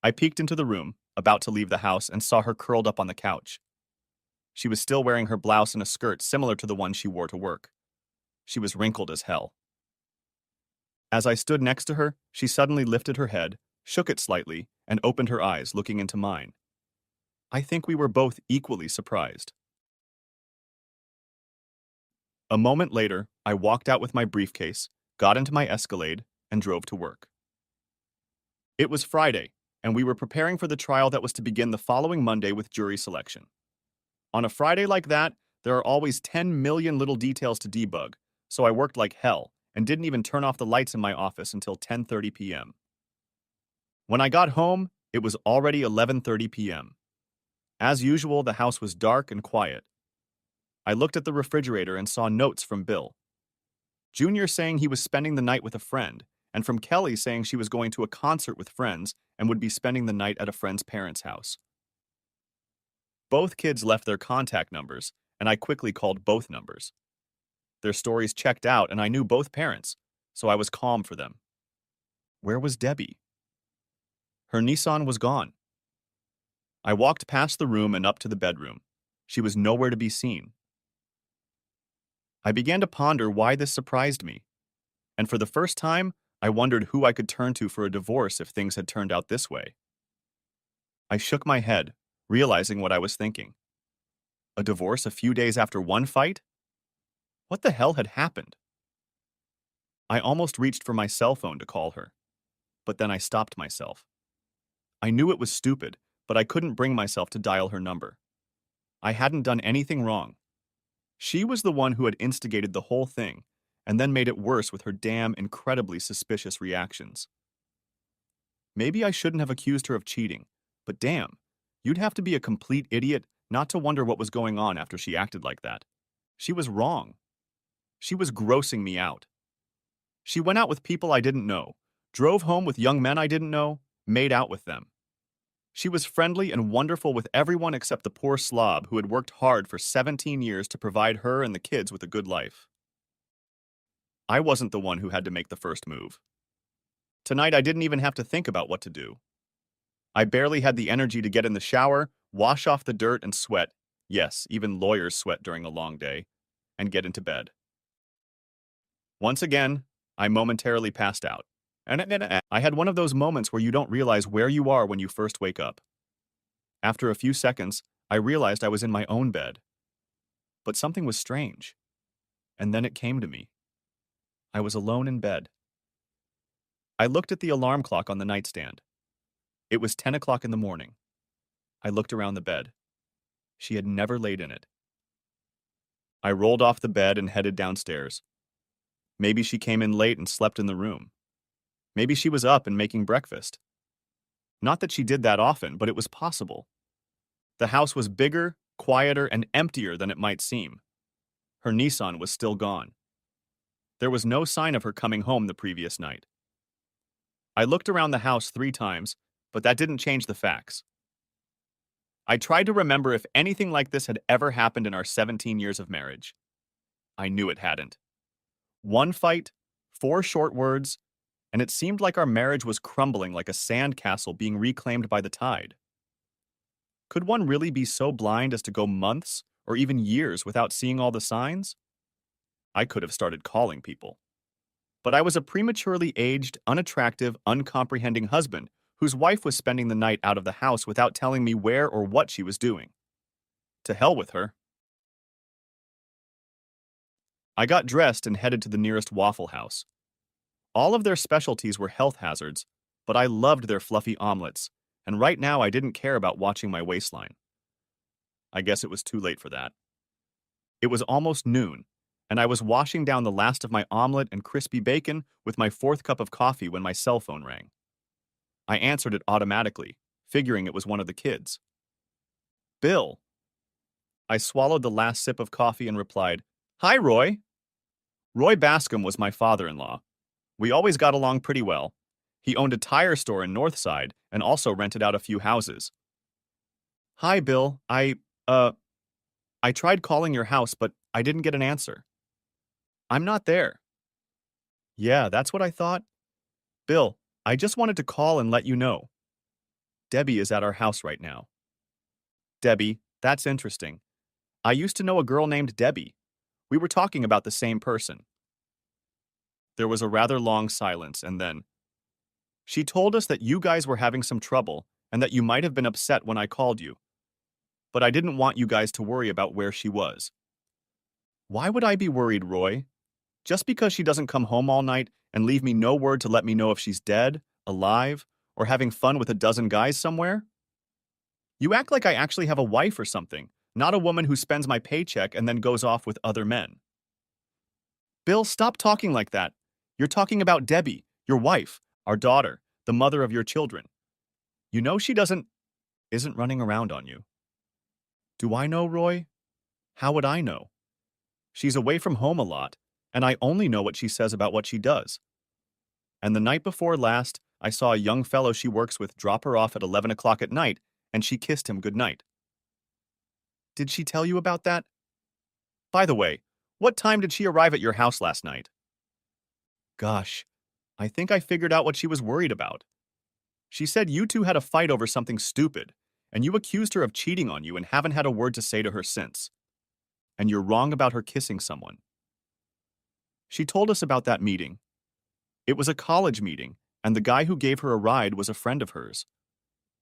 I peeked into the room, about to leave the house, and saw her curled up on the couch. She was still wearing her blouse and a skirt similar to the one she wore to work. She was wrinkled as hell. As I stood next to her, she suddenly lifted her head, shook it slightly, and opened her eyes, looking into mine. I think we were both equally surprised. A moment later, I walked out with my briefcase, got into my Escalade, and drove to work. It was Friday, and we were preparing for the trial that was to begin the following Monday with jury selection. On a Friday like that, there are always 10 million little details to debug, so I worked like hell and didn't even turn off the lights in my office until 10:30 p.m. When I got home, it was already 11:30 p.m. As usual, the house was dark and quiet. I looked at the refrigerator and saw notes from Bill. Junior saying he was spending the night with a friend, and from Kelly saying she was going to a concert with friends and would be spending the night at a friend's parents' house. Both kids left their contact numbers, and I quickly called both numbers. Their stories checked out, and I knew both parents, so I was calm for them. Where was Debbie? Her Nissan was gone. I walked past the room and up to the bedroom. She was nowhere to be seen. I began to ponder why this surprised me, and for the first time, I wondered who I could turn to for a divorce if things had turned out this way. I shook my head, realizing what I was thinking. A divorce a few days after one fight? What the hell had happened? I almost reached for my cell phone to call her, but then I stopped myself. I knew it was stupid, but I couldn't bring myself to dial her number. I hadn't done anything wrong. She was the one who had instigated the whole thing, and then made it worse with her damn incredibly suspicious reactions. Maybe I shouldn't have accused her of cheating, but damn, you'd have to be a complete idiot not to wonder what was going on after she acted like that. She was wrong. She was grossing me out. She went out with people I didn't know, drove home with young men I didn't know, made out with them. She was friendly and wonderful with everyone except the poor slob who had worked hard for 17 years to provide her and the kids with a good life. I wasn't the one who had to make the first move. Tonight I didn't even have to think about what to do. I barely had the energy to get in the shower, wash off the dirt and sweat. Yes, even lawyers sweat during a long day, and get into bed. Once again, I momentarily passed out. I had one of those moments where you don't realize where you are when you first wake up. After a few seconds, I realized I was in my own bed. But something was strange. And then it came to me. I was alone in bed. I looked at the alarm clock on the nightstand. It was 10 o'clock in the morning. I looked around the bed. She had never laid in it. I rolled off the bed and headed downstairs. Maybe she came in late and slept in the room. Maybe she was up and making breakfast. Not that she did that often, but it was possible. The house was bigger, quieter, and emptier than it might seem. Her Nissan was still gone. There was no sign of her coming home the previous night. I looked around the house 3 times, but that didn't change the facts. I tried to remember if anything like this had ever happened in our 17 years of marriage. I knew it hadn't. One fight, 4 short words, and it seemed like our marriage was crumbling like a sandcastle being reclaimed by the tide. Could one really be so blind as to go months or even years without seeing all the signs? I could have started calling people. But I was a prematurely aged, unattractive, uncomprehending husband whose wife was spending the night out of the house without telling me where or what she was doing. To hell with her. I got dressed and headed to the nearest Waffle House. All of their specialties were health hazards, but I loved their fluffy omelets, and right now I didn't care about watching my waistline. I guess it was too late for that. It was almost noon, and I was washing down the last of my omelet and crispy bacon with my 4th cup of coffee when my cell phone rang. I answered it automatically, figuring it was one of the kids. Bill. I swallowed the last sip of coffee and replied, "Hi, Roy." Roy Bascom was my father-in-law. We always got along pretty well. He owned a tire store in Northside and also rented out a few houses. "Hi, Bill. I tried calling your house, but I didn't get an answer." "I'm not there." "Yeah, that's what I thought." "Bill, I just wanted to call and let you know. Debbie is at our house right now." "Debbie, that's interesting. I used to know a girl named Debbie. We were talking about the same person." There was a rather long silence, and then, "She told us that you guys were having some trouble and that you might have been upset when I called you. But I didn't want you guys to worry about where she was." "Why would I be worried, Roy? Just because she doesn't come home all night and leave me no word to let me know if she's dead, alive, or having fun with a dozen guys somewhere? You act like I actually have a wife or something, not a woman who spends my paycheck and then goes off with other men." "Bill, stop talking like that. You're talking about Debbie, your wife, our daughter, the mother of your children. You know she isn't running around on you." "Do I know, Roy? How would I know? She's away from home a lot, and I only know what she says about what she does. And the night before last, I saw a young fellow she works with drop her off at 11 o'clock at night, and she kissed him goodnight." "Did she tell you about that? By the way, what time did she arrive at your house last night?" "Gosh, I think I figured out what she was worried about. She said you two had a fight over something stupid, and you accused her of cheating on you and haven't had a word to say to her since. And you're wrong about her kissing someone. She told us about that meeting. It was a college meeting, and the guy who gave her a ride was a friend of hers.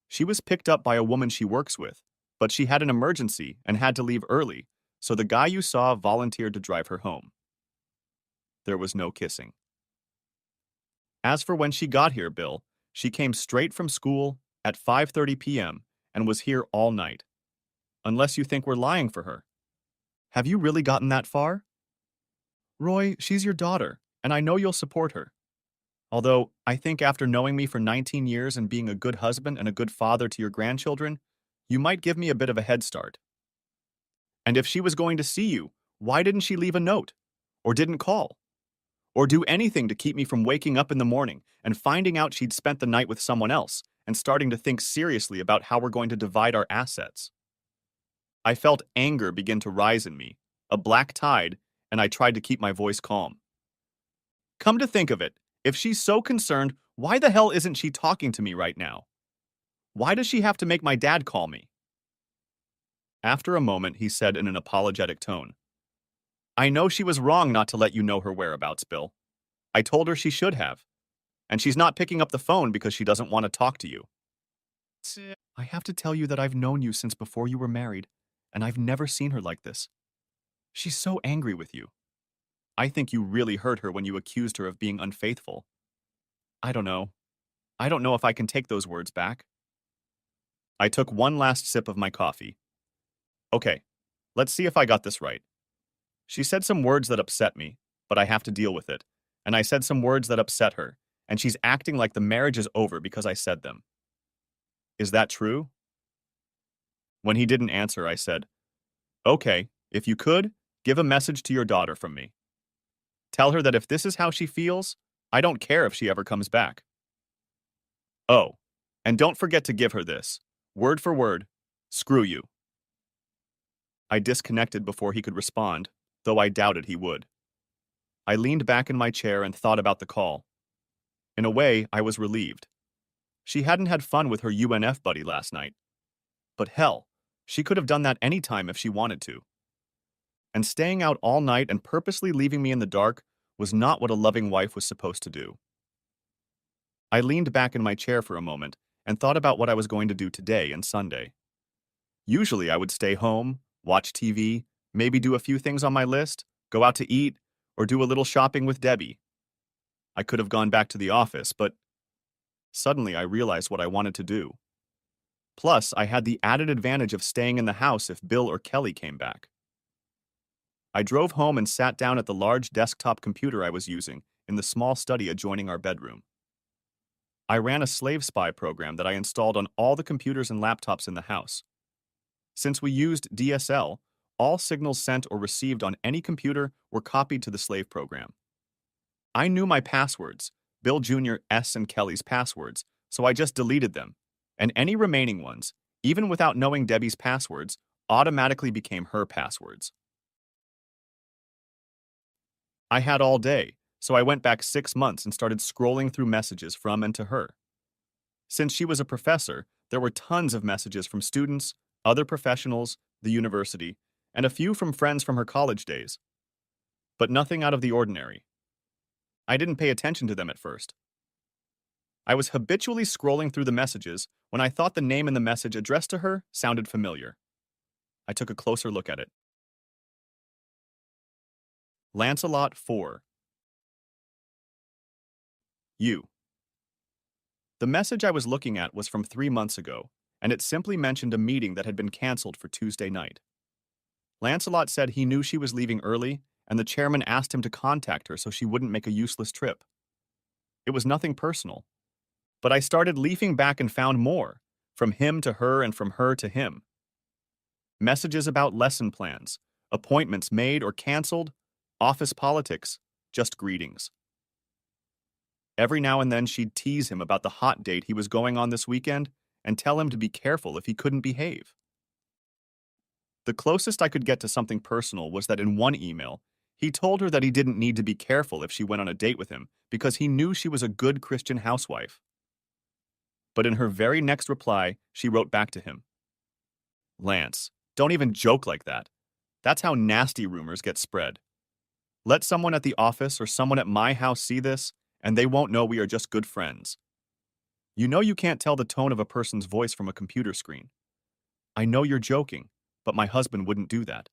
She was picked up by a woman she works with, but she had an emergency and had to leave early, so the guy you saw volunteered to drive her home. There was no kissing. As for when she got here, Bill, she came straight from school at 5:30 p.m. and was here all night. Unless you think we're lying for her. Have you really gotten that far? Roy, she's your daughter, and I know you'll support her." Although, I think after knowing me for 19 years and being a good husband and a good father to your grandchildren, you might give me a bit of a head start. And if she was going to see you, why didn't she leave a note? Or didn't call? Or do anything to keep me from waking up in the morning and finding out she'd spent the night with someone else and starting to think seriously about how we're going to divide our assets? I felt anger begin to rise in me, a black tide, and I tried to keep my voice calm. Come to think of it, if she's so concerned, why the hell isn't she talking to me right now? Why does she have to make my dad call me? After a moment, he said in an apologetic tone, I know she was wrong not to let you know her whereabouts, Bill. I told her she should have. And she's not picking up the phone because she doesn't want to talk to you. I have to tell you that I've known you since before you were married, and I've never seen her like this. She's so angry with you. I think you really hurt her when you accused her of being unfaithful. I don't know. I don't know if I can take those words back. I took one last sip of my coffee. Okay, let's see if I got this right. She said some words that upset me, but I have to deal with it. And I said some words that upset her, and she's acting like the marriage is over because I said them. Is that true? When he didn't answer, I said, Okay, if you could, give a message to your daughter from me. Tell her that if this is how she feels, I don't care if she ever comes back. Oh, and don't forget to give her this. Word for word, screw you. I disconnected before he could respond, though I doubted he would. I leaned back in my chair and thought about the call. In a way, I was relieved. She hadn't had fun with her UNF buddy last night. But hell, she could have done that any time if she wanted to. And staying out all night and purposely leaving me in the dark was not what a loving wife was supposed to do. I leaned back in my chair for a moment and thought about what I was going to do today and Sunday. Usually I would stay home, watch TV, maybe do a few things on my list, go out to eat, or do a little shopping with Debbie. I could have gone back to the office, but suddenly I realized what I wanted to do. Plus, I had the added advantage of staying in the house if Bill or Kelly came back. I drove home and sat down at the large desktop computer I was using in the small study adjoining our bedroom. I ran a slave spy program that I installed on all the computers and laptops in the house. Since we used DSL, all signals sent or received on any computer were copied to the slave program. I knew my passwords, Bill Jr. S. and Kelly's passwords, so I just deleted them, and any remaining ones, even without knowing Debbie's passwords, automatically became her passwords. I had all day, so I went back 6 months and started scrolling through messages from and to her. Since she was a professor, there were tons of messages from students, other professionals, the university, and a few from friends from her college days. But nothing out of the ordinary. I didn't pay attention to them at first. I was habitually scrolling through the messages when I thought the name in the message addressed to her sounded familiar. I took a closer look at it. Lancelot 4. You. The message I was looking at was from 3 months ago, and it simply mentioned a meeting that had been canceled for Tuesday night. Lancelot said he knew she was leaving early, and the chairman asked him to contact her so she wouldn't make a useless trip. It was nothing personal. But I started leafing back and found more, from him to her and from her to him. Messages about lesson plans, appointments made or canceled, office politics, just greetings. Every now and then she'd tease him about the hot date he was going on this weekend and tell him to be careful if he couldn't behave. The closest I could get to something personal was that in one email, he told her that he didn't need to be careful if she went on a date with him because he knew she was a good Christian housewife. But in her very next reply, she wrote back to him, Lance, don't even joke like that. That's how nasty rumors get spread. Let someone at the office or someone at my house see this, and they won't know we are just good friends. You know you can't tell the tone of a person's voice from a computer screen. I know you're joking, but my husband wouldn't do that.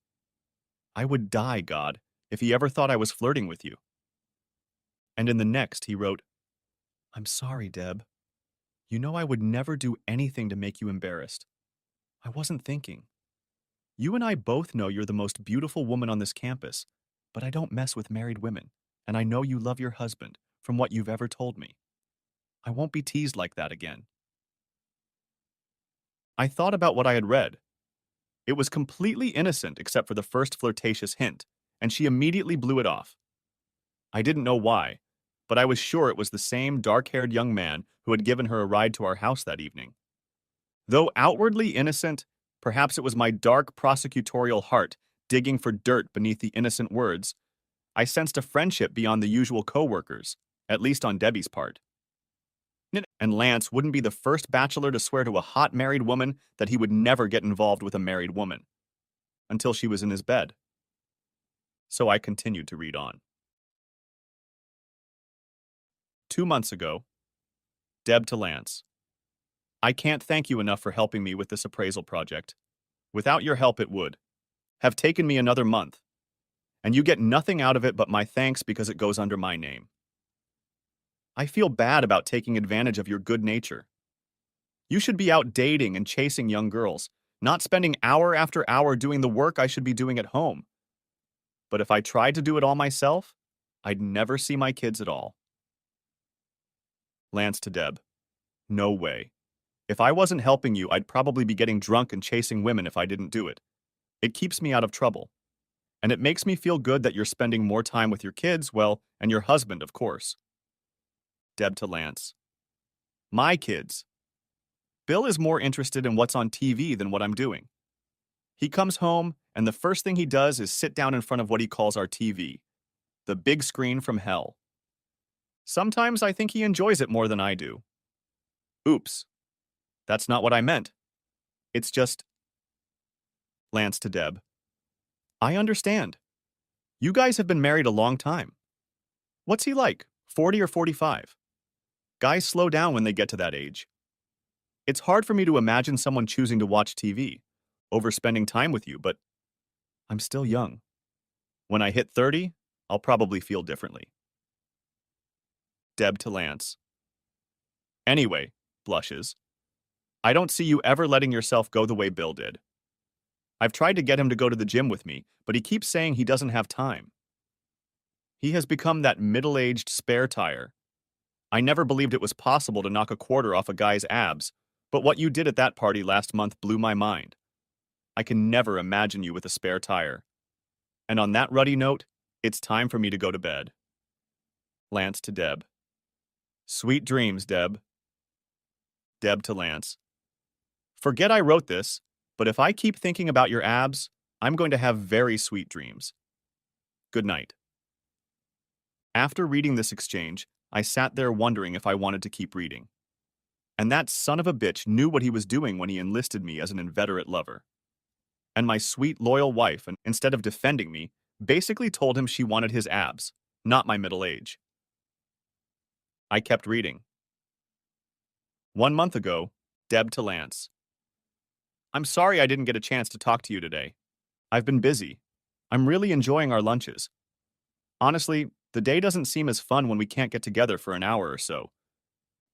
I would die, God, if he ever thought I was flirting with you. And in the next, he wrote, I'm sorry, Deb. You know I would never do anything to make you embarrassed. I wasn't thinking. You and I both know you're the most beautiful woman on this campus, but I don't mess with married women, and I know you love your husband, from what you've ever told me. I won't be teased like that again. I thought about what I had read. It was completely innocent except for the first flirtatious hint, and she immediately blew it off. I didn't know why, but I was sure it was the same dark-haired young man who had given her a ride to our house that evening. Though outwardly innocent, perhaps it was my dark prosecutorial heart digging for dirt beneath the innocent words. I sensed a friendship beyond the usual coworkers, at least on Debbie's part. And Lance wouldn't be the first bachelor to swear to a hot married woman that he would never get involved with a married woman, until she was in his bed. So I continued to read on. 2 months ago, Deb to Lance. I can't thank you enough for helping me with this appraisal project. Without your help, it would have taken me another month, and you get nothing out of it but my thanks because it goes under my name. I feel bad about taking advantage of your good nature. You should be out dating and chasing young girls, not spending hour after hour doing the work I should be doing at home. But if I tried to do it all myself, I'd never see my kids at all. Lance to Deb. No way. If I wasn't helping you, I'd probably be getting drunk and chasing women if I didn't do it. It keeps me out of trouble. And it makes me feel good that you're spending more time with your kids, well, and your husband, of course. Deb to Lance. My kids. Bill is more interested in what's on TV than what I'm doing. He comes home, and the first thing he does is sit down in front of what he calls our TV, the big screen from hell. Sometimes I think he enjoys it more than I do. Oops. That's not what I meant. It's just... Lance to Deb. I understand. You guys have been married a long time. What's he like, 40 or 45? Guys slow down when they get to that age. It's hard for me to imagine someone choosing to watch TV, over spending time with you, but I'm still young. When I hit 30, I'll probably feel differently. Deb to Lance. Anyway, blushes. I don't see you ever letting yourself go the way Bill did. I've tried to get him to go to the gym with me, but he keeps saying he doesn't have time. He has become that middle-aged spare tire. I never believed it was possible to knock a quarter off a guy's abs, but what you did at that party last month blew my mind. I can never imagine you with a spare tire. And on that ruddy note, it's time for me to go to bed. Lance to Deb. Sweet dreams, Deb. Deb to Lance. Forget I wrote this, but if I keep thinking about your abs, I'm going to have very sweet dreams. Good night. After reading this exchange, I sat there wondering if I wanted to keep reading. And that son of a bitch knew what he was doing when he enlisted me as an inveterate lover. And my sweet, loyal wife, instead of defending me, basically told him she wanted his abs, not my middle age. I kept reading. 1 month ago, Deb to Lance. I'm sorry I didn't get a chance to talk to you today. I've been busy. I'm really enjoying our lunches. Honestly, the day doesn't seem as fun when we can't get together for an hour or so.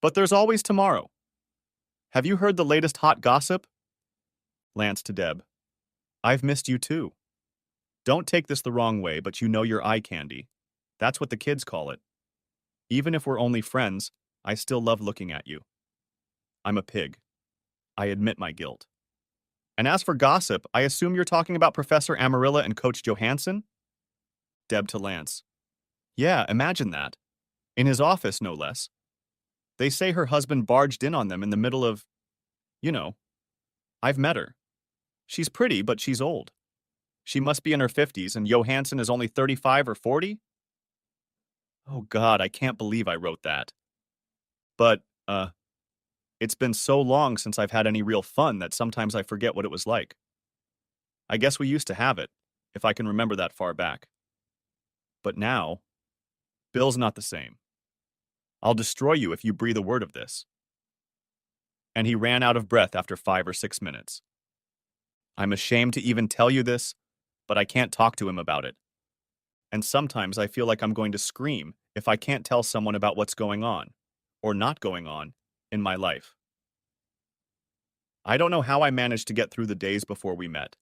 But there's always tomorrow. Have you heard the latest hot gossip? Lance to Deb. I've missed you too. Don't take this the wrong way, but you know you're eye candy. That's what the kids call it. Even if we're only friends, I still love looking at you. I'm a pig. I admit my guilt. And as for gossip, I assume you're talking about Professor Amarilla and Coach Johansson? Deb to Lance. Yeah, imagine that. In his office, no less. They say her husband barged in on them in the middle of... You know. I've met her. She's pretty, but she's old. She must be in her 50s, and Johansson is only 35 or 40? Oh God, I can't believe I wrote that. But, it's been so long since I've had any real fun that sometimes I forget what it was like. I guess we used to have it, if I can remember that far back. But now, Bill's not the same. I'll destroy you if you breathe a word of this. And he ran out of breath after 5 or 6 minutes. I'm ashamed to even tell you this, but I can't talk to him about it. And sometimes I feel like I'm going to scream if I can't tell someone about what's going on, or not going on, in my life. I don't know how I managed to get through the days before we met.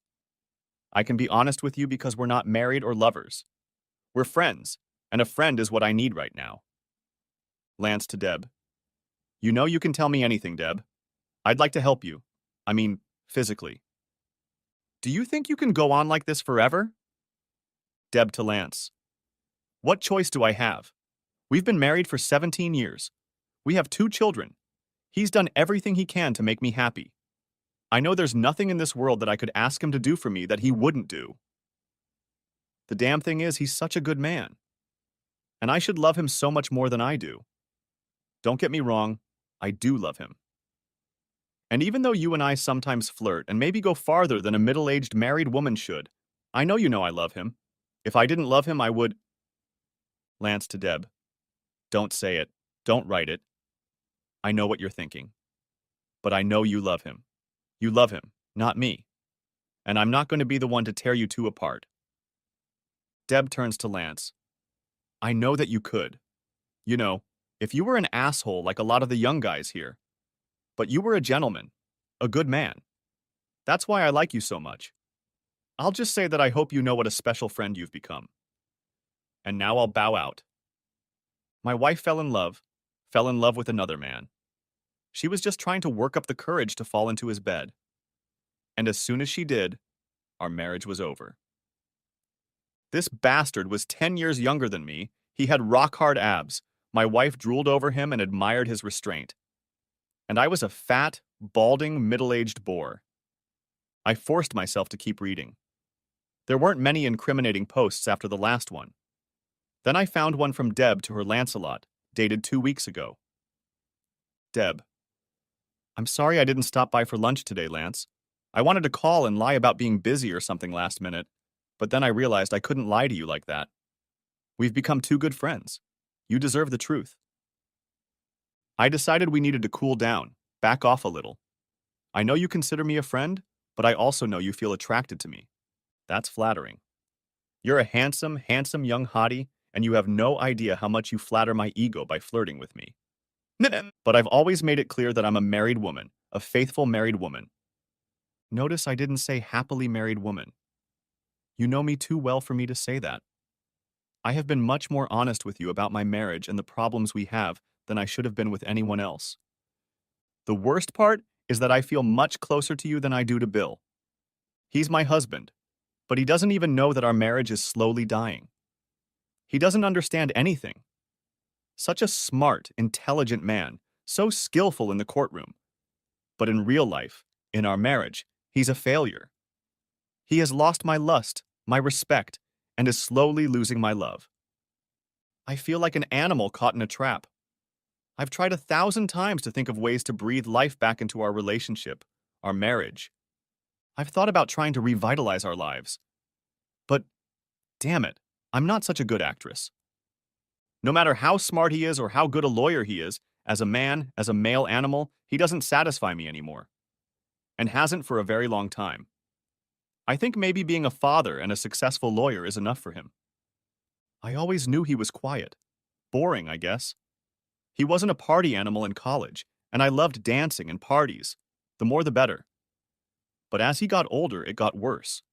I can be honest with you because we're not married or lovers. We're friends, and a friend is what I need right now. Lance to Deb. You know you can tell me anything, Deb. I'd like to help you. I mean, physically. Do you think you can go on like this forever? Deb to Lance. What choice do I have? We've been married for 17 years. We have 2 children. He's done everything he can to make me happy. I know there's nothing in this world that I could ask him to do for me that he wouldn't do. The damn thing is, he's such a good man. And I should love him so much more than I do. Don't get me wrong, I do love him. And even though you and I sometimes flirt and maybe go farther than a middle-aged married woman should, I know I love him. If I didn't love him, I would. Lance to Deb. Don't say it. Don't write it. I know what you're thinking. But I know you love him. You love him, not me. And I'm not going to be the one to tear you two apart. Deb turns to Lance. I know that you could. You know, if you were an asshole like a lot of the young guys here. But you were a gentleman. A good man. That's why I like you so much. I'll just say that I hope you know what a special friend you've become. And now I'll bow out. My wife fell in love with another man. She was just trying to work up the courage to fall into his bed. And as soon as she did, our marriage was over. This bastard was 10 years younger than me. He had rock-hard abs. My wife drooled over him and admired his restraint. And I was a fat, balding, middle-aged bore. I forced myself to keep reading. There weren't many incriminating posts after the last one. Then I found one from Deb to her Lancelot, dated 2 weeks ago. Deb. I'm sorry I didn't stop by for lunch today, Lance. I wanted to call and lie about being busy or something last minute, but then I realized I couldn't lie to you like that. We've become 2 good friends. You deserve the truth. I decided we needed to cool down, back off a little. I know you consider me a friend, but I also know you feel attracted to me. That's flattering. You're a handsome young hottie, and you have no idea how much you flatter my ego by flirting with me. But I've always made it clear that I'm a married woman, a faithful married woman. Notice I didn't say happily married woman. You know me too well for me to say that. I have been much more honest with you about my marriage and the problems we have than I should have been with anyone else. The worst part is that I feel much closer to you than I do to Bill. He's my husband, but he doesn't even know that our marriage is slowly dying. He doesn't understand anything. Such a smart, intelligent man, so skillful in the courtroom. But in real life, in our marriage, he's a failure. He has lost my lust, my respect, and is slowly losing my love. I feel like an animal caught in a trap. I've tried 1,000 times to think of ways to breathe life back into our relationship, our marriage. I've thought about trying to revitalize our lives. But, damn it, I'm not such a good actress. No matter how smart he is or how good a lawyer he is, as a man, as a male animal, he doesn't satisfy me anymore. And hasn't for a very long time. I think maybe being a father and a successful lawyer is enough for him. I always knew he was quiet. Boring, I guess. He wasn't a party animal in college, and I loved dancing and parties. The more the better. But as he got older, it got worse.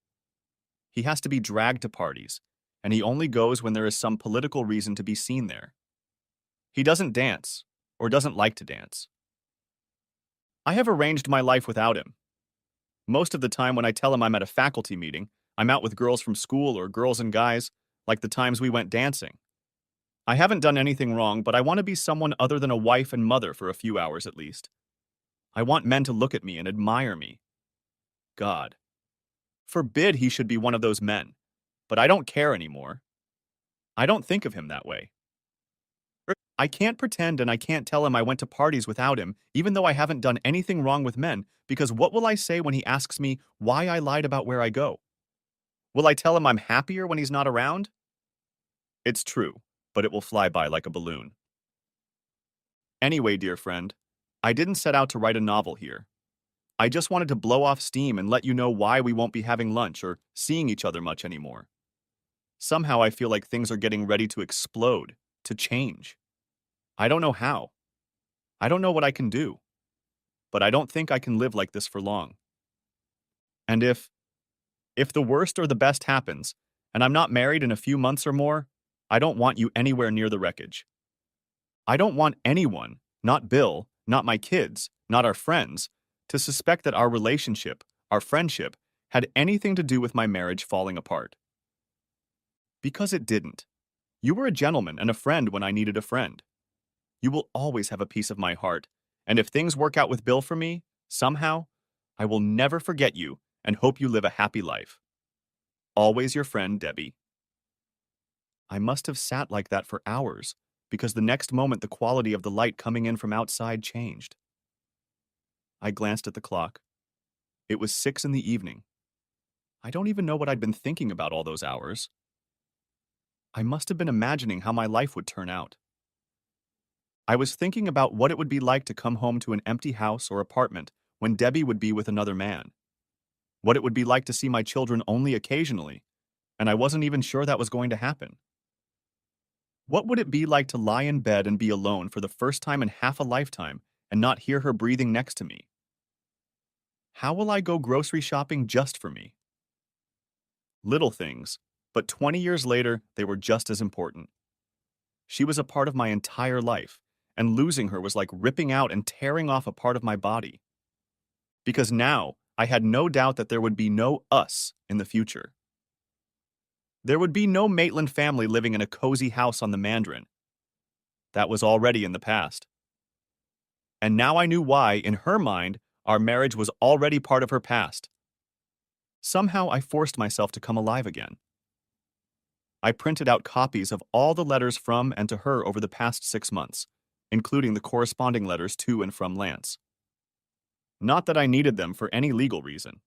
He has to be dragged to parties, and he only goes when there is some political reason to be seen there. He doesn't dance, or doesn't like to dance. I have arranged my life without him. Most of the time when I tell him I'm at a faculty meeting, I'm out with girls from school or girls and guys, like the times we went dancing. I haven't done anything wrong, but I want to be someone other than a wife and mother for a few hours at least. I want men to look at me and admire me. God. Forbid he should be one of those men, but I don't care anymore. I don't think of him that way. I can't pretend and I can't tell him I went to parties without him, even though I haven't done anything wrong with men, because what will I say when he asks me why I lied about where I go? Will I tell him I'm happier when he's not around? It's true, but it will fly by like a balloon. Anyway, dear friend, I didn't set out to write a novel here. I just wanted to blow off steam and let you know why we won't be having lunch or seeing each other much anymore. Somehow I feel like things are getting ready to explode, to change. I don't know how. I don't know what I can do. But I don't think I can live like this for long. And if the worst or the best happens, and I'm not married in a few months or more, I don't want you anywhere near the wreckage. I don't want anyone, not Bill, not my kids, not our friends, to suspect that our relationship, our friendship, had anything to do with my marriage falling apart. Because it didn't. You were a gentleman and a friend when I needed a friend. You will always have a piece of my heart, and if things work out with Bill for me, somehow, I will never forget you and hope you live a happy life. Always your friend, Debbie. I must have sat like that for hours, because the next moment the quality of the light coming in from outside changed. I glanced at the clock. It was 6 in the evening. I don't even know what I'd been thinking about all those hours. I must have been imagining how my life would turn out. I was thinking about what it would be like to come home to an empty house or apartment when Debbie would be with another man. What it would be like to see my children only occasionally, and I wasn't even sure that was going to happen. What would it be like to lie in bed and be alone for the first time in half a lifetime and not hear her breathing next to me? How will I go grocery shopping just for me? Little things, but 20 years later, they were just as important. She was a part of my entire life, and losing her was like ripping out and tearing off a part of my body. Because now, I had no doubt that there would be no us in the future. There would be no Maitland family living in a cozy house on the Mandarin. That was already in the past. And now I knew why, in her mind, our marriage was already part of her past. Somehow I forced myself to come alive again. I printed out copies of all the letters from and to her over the past 6 months, including the corresponding letters to and from Lance. Not that I needed them for any legal reason.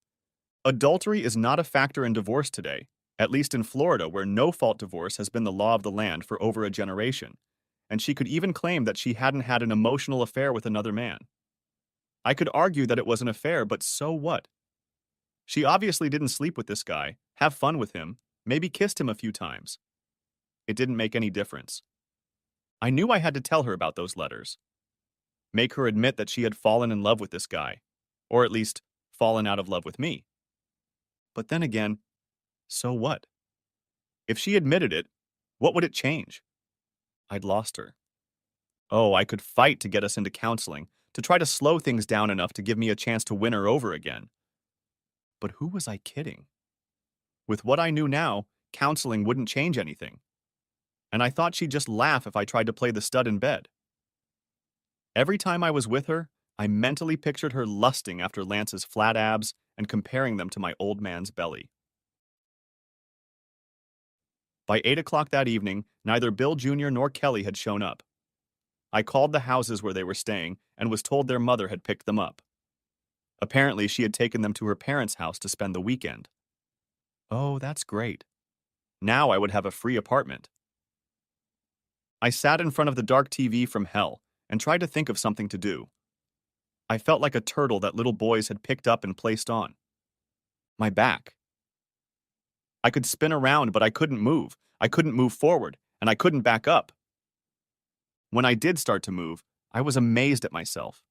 Adultery is not a factor in divorce today, at least in Florida, where no-fault divorce has been the law of the land for over a generation, and she could even claim that she hadn't had an emotional affair with another man. I could argue that it was an affair, but so what? She obviously didn't sleep with this guy, have fun with him, maybe kissed him a few times. It didn't make any difference. I knew I had to tell her about those letters. Make her admit that she had fallen in love with this guy, or at least fallen out of love with me. But then again, so what? If she admitted it, what would it change? I'd lost her. Oh, I could fight to get us into counseling, to try to slow things down enough to give me a chance to win her over again. But who was I kidding? With what I knew now, counseling wouldn't change anything. And I thought she'd just laugh if I tried to play the stud in bed. Every time I was with her, I mentally pictured her lusting after Lance's flat abs and comparing them to my old man's belly. By 8 o'clock that evening, neither Bill Jr. nor Kelly had shown up. I called the houses where they were staying and was told their mother had picked them up. Apparently, she had taken them to her parents' house to spend the weekend. Oh, that's great. Now I would have a free apartment. I sat in front of the dark TV from hell and tried to think of something to do. I felt like a turtle that little boys had picked up and placed on. My back. I could spin around, but I couldn't move. I couldn't move forward, and I couldn't back up. When I did start to move, I was amazed at myself.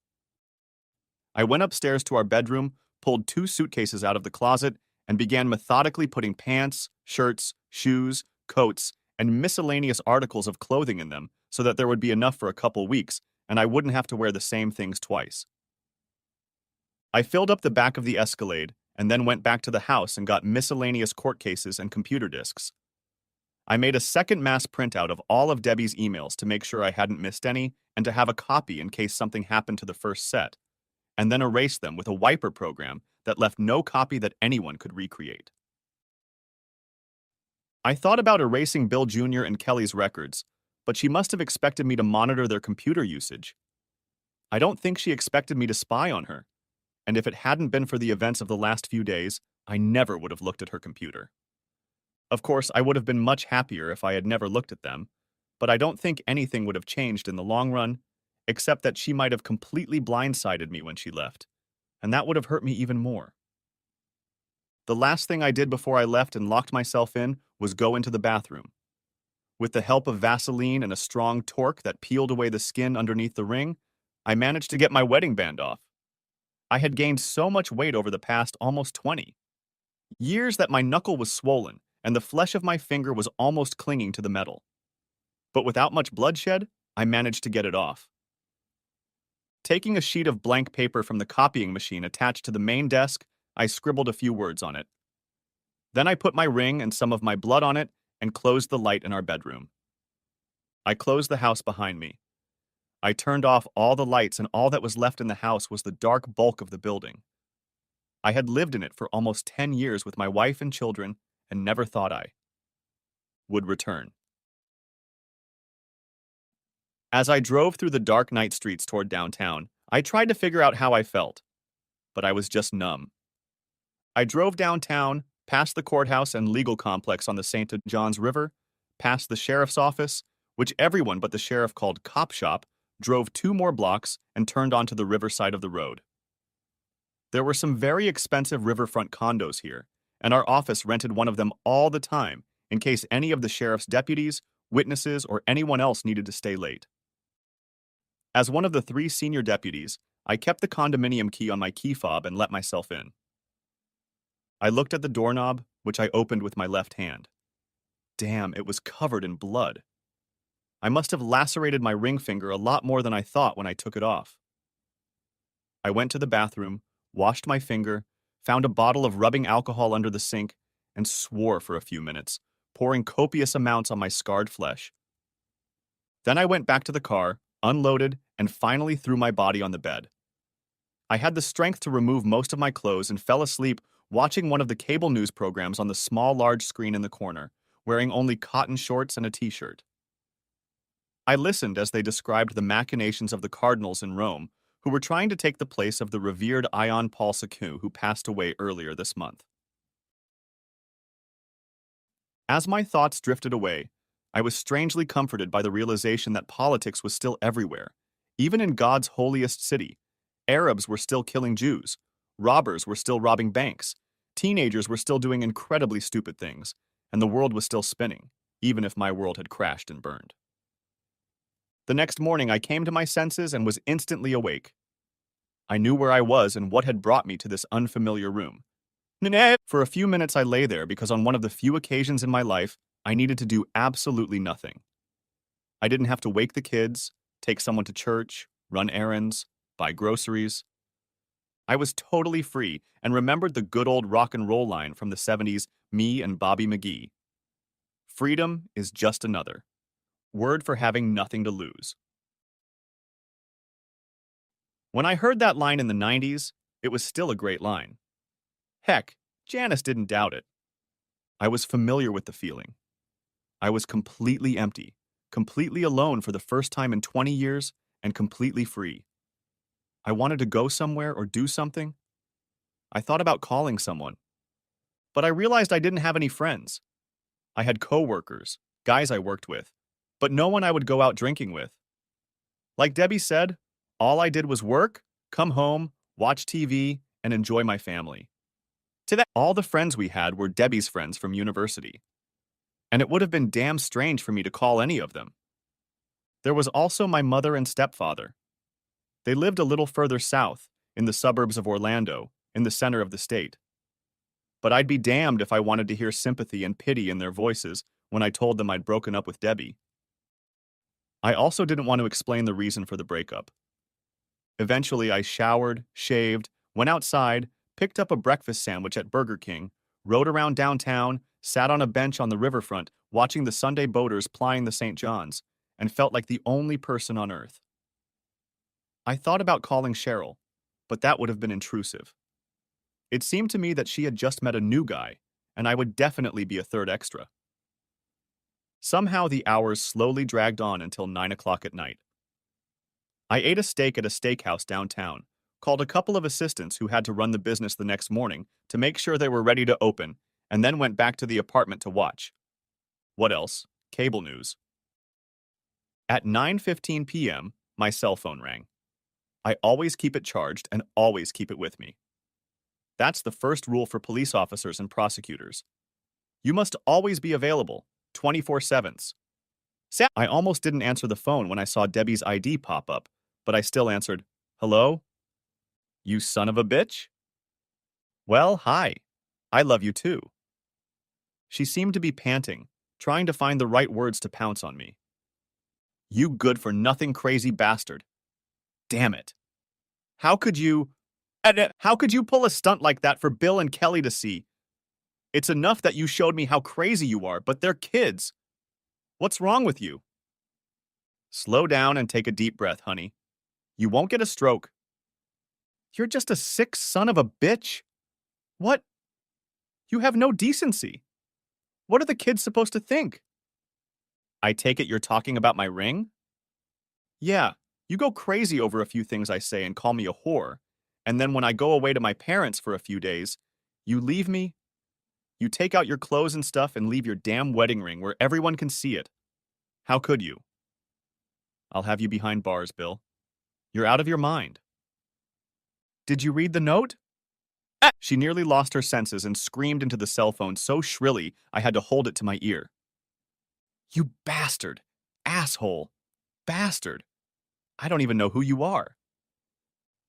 I went upstairs to our bedroom, pulled 2 suitcases out of the closet, and began methodically putting pants, shirts, shoes, coats, and miscellaneous articles of clothing in them so that there would be enough for a couple weeks and I wouldn't have to wear the same things twice. I filled up the back of the Escalade and then went back to the house and got miscellaneous court cases and computer disks. I made a second mass printout of all of Debbie's emails to make sure I hadn't missed any and to have a copy in case something happened to the first set, and then erased them with a wiper program that left no copy that anyone could recreate. I thought about erasing Bill Jr. and Kelly's records, but she must have expected me to monitor their computer usage. I don't think she expected me to spy on her, and if it hadn't been for the events of the last few days, I never would have looked at her computer. Of course, I would have been much happier if I had never looked at them, but I don't think anything would have changed in the long run, except that she might have completely blindsided me when she left, and that would have hurt me even more. The last thing I did before I left and locked myself in was go into the bathroom. With the help of Vaseline and a strong torque that peeled away the skin underneath the ring, I managed to get my wedding band off. I had gained so much weight over the past almost 20 years that my knuckle was swollen and the flesh of my finger was almost clinging to the metal. But without much bloodshed, I managed to get it off. Taking a sheet of blank paper from the copying machine attached to the main desk, I scribbled a few words on it. Then I put my ring and some of my blood on it and closed the light in our bedroom. I closed the house behind me. I turned off all the lights, and all that was left in the house was the dark bulk of the building. I had lived in it for almost 10 years with my wife and children and never thought I would return. As I drove through the dark night streets toward downtown, I tried to figure out how I felt, but I was just numb. I drove downtown, past the courthouse and legal complex on the St. John's River, past the sheriff's office, which everyone but the sheriff called Cop Shop, drove 2 more blocks and turned onto the riverside of the road. There were some very expensive riverfront condos here, and our office rented one of them all the time in case any of the sheriff's deputies, witnesses, or anyone else needed to stay late. As one of the 3 senior deputies, I kept the condominium key on my key fob and let myself in. I looked at the doorknob, which I opened with my left hand. Damn, it was covered in blood. I must have lacerated my ring finger a lot more than I thought when I took it off. I went to the bathroom, washed my finger, found a bottle of rubbing alcohol under the sink, and swore for a few minutes, pouring copious amounts on my scarred flesh. Then I went back to the car, unloaded, and finally threw my body on the bed. I had the strength to remove most of my clothes and fell asleep watching one of the cable news programs on the small large screen in the corner, wearing only cotton shorts and a t-shirt. I listened as they described the machinations of the cardinals in Rome, who were trying to take the place of the revered Ion Paul II, who passed away earlier this month. As my thoughts drifted away, I was strangely comforted by the realization that politics was still everywhere. Even in God's holiest city, Arabs were still killing Jews, robbers were still robbing banks, teenagers were still doing incredibly stupid things, and the world was still spinning, even if my world had crashed and burned. The next morning, I came to my senses and was instantly awake. I knew where I was and what had brought me to this unfamiliar room. For a few minutes, I lay there because on one of the few occasions in my life, I needed to do absolutely nothing. I didn't have to wake the kids, take someone to church, run errands, buy groceries. I was totally free and remembered the good old rock and roll line from the 70s, Me and Bobby McGee. Freedom is just another word for having nothing to lose. When I heard that line in the 90s, it was still a great line. Heck, Janice didn't doubt it. I was familiar with the feeling. I was completely empty, completely alone for the first time in 20 years, and completely free. I wanted to go somewhere or do something. I thought about calling someone. But I realized I didn't have any friends. I had coworkers, guys I worked with, but no one I would go out drinking with. Like Debbie said, all I did was work, come home, watch TV, and enjoy my family. To that, all the friends we had were Debbie's friends from university. And it would have been damn strange for me to call any of them. There was also my mother and stepfather. They lived a little further south, in the suburbs of Orlando, in the center of the state. But I'd be damned if I wanted to hear sympathy and pity in their voices when I told them I'd broken up with Debbie. I also didn't want to explain the reason for the breakup. Eventually, I showered, shaved, went outside, picked up a breakfast sandwich at Burger King, rode around downtown, sat on a bench on the riverfront watching the Sunday boaters plying the St. John's, and felt like the only person on earth. I thought about calling Cheryl, but that would have been intrusive. It seemed to me that she had just met a new guy, and I would definitely be a third extra. Somehow the hours slowly dragged on until 9 o'clock at night. I ate a steak at a steakhouse downtown, called a couple of assistants who had to run the business the next morning to make sure they were ready to open, and then went back to the apartment to watch. What else? Cable news. At 9:15 p.m., my cell phone rang. I always keep it charged and always keep it with me. That's the first rule for police officers and prosecutors. You must always be available, 24/7. I almost didn't answer the phone when I saw Debbie's ID pop up, but I still answered, "Hello? You son of a bitch?" "Well, hi. I love you too." She seemed to be panting, trying to find the right words to pounce on me. You good-for-nothing crazy bastard. Damn it. How could you... How could you pull a stunt like that for Bill and Kelly to see? It's enough that you showed me how crazy you are, but they're kids. What's wrong with you? Slow down and take a deep breath, honey. You won't get a stroke. You're just a sick son of a bitch. What? You have no decency. What are the kids supposed to think? I take it you're talking about my ring? Yeah, you go crazy over a few things I say and call me a whore. And then when I go away to my parents for a few days, you leave me. You take out your clothes and stuff and leave your damn wedding ring where everyone can see it. How could you? I'll have you behind bars, Bill. You're out of your mind. Did you read the note? She nearly lost her senses and screamed into the cell phone so shrilly I had to hold it to my ear. You bastard! Asshole! Bastard! I don't even know who you are.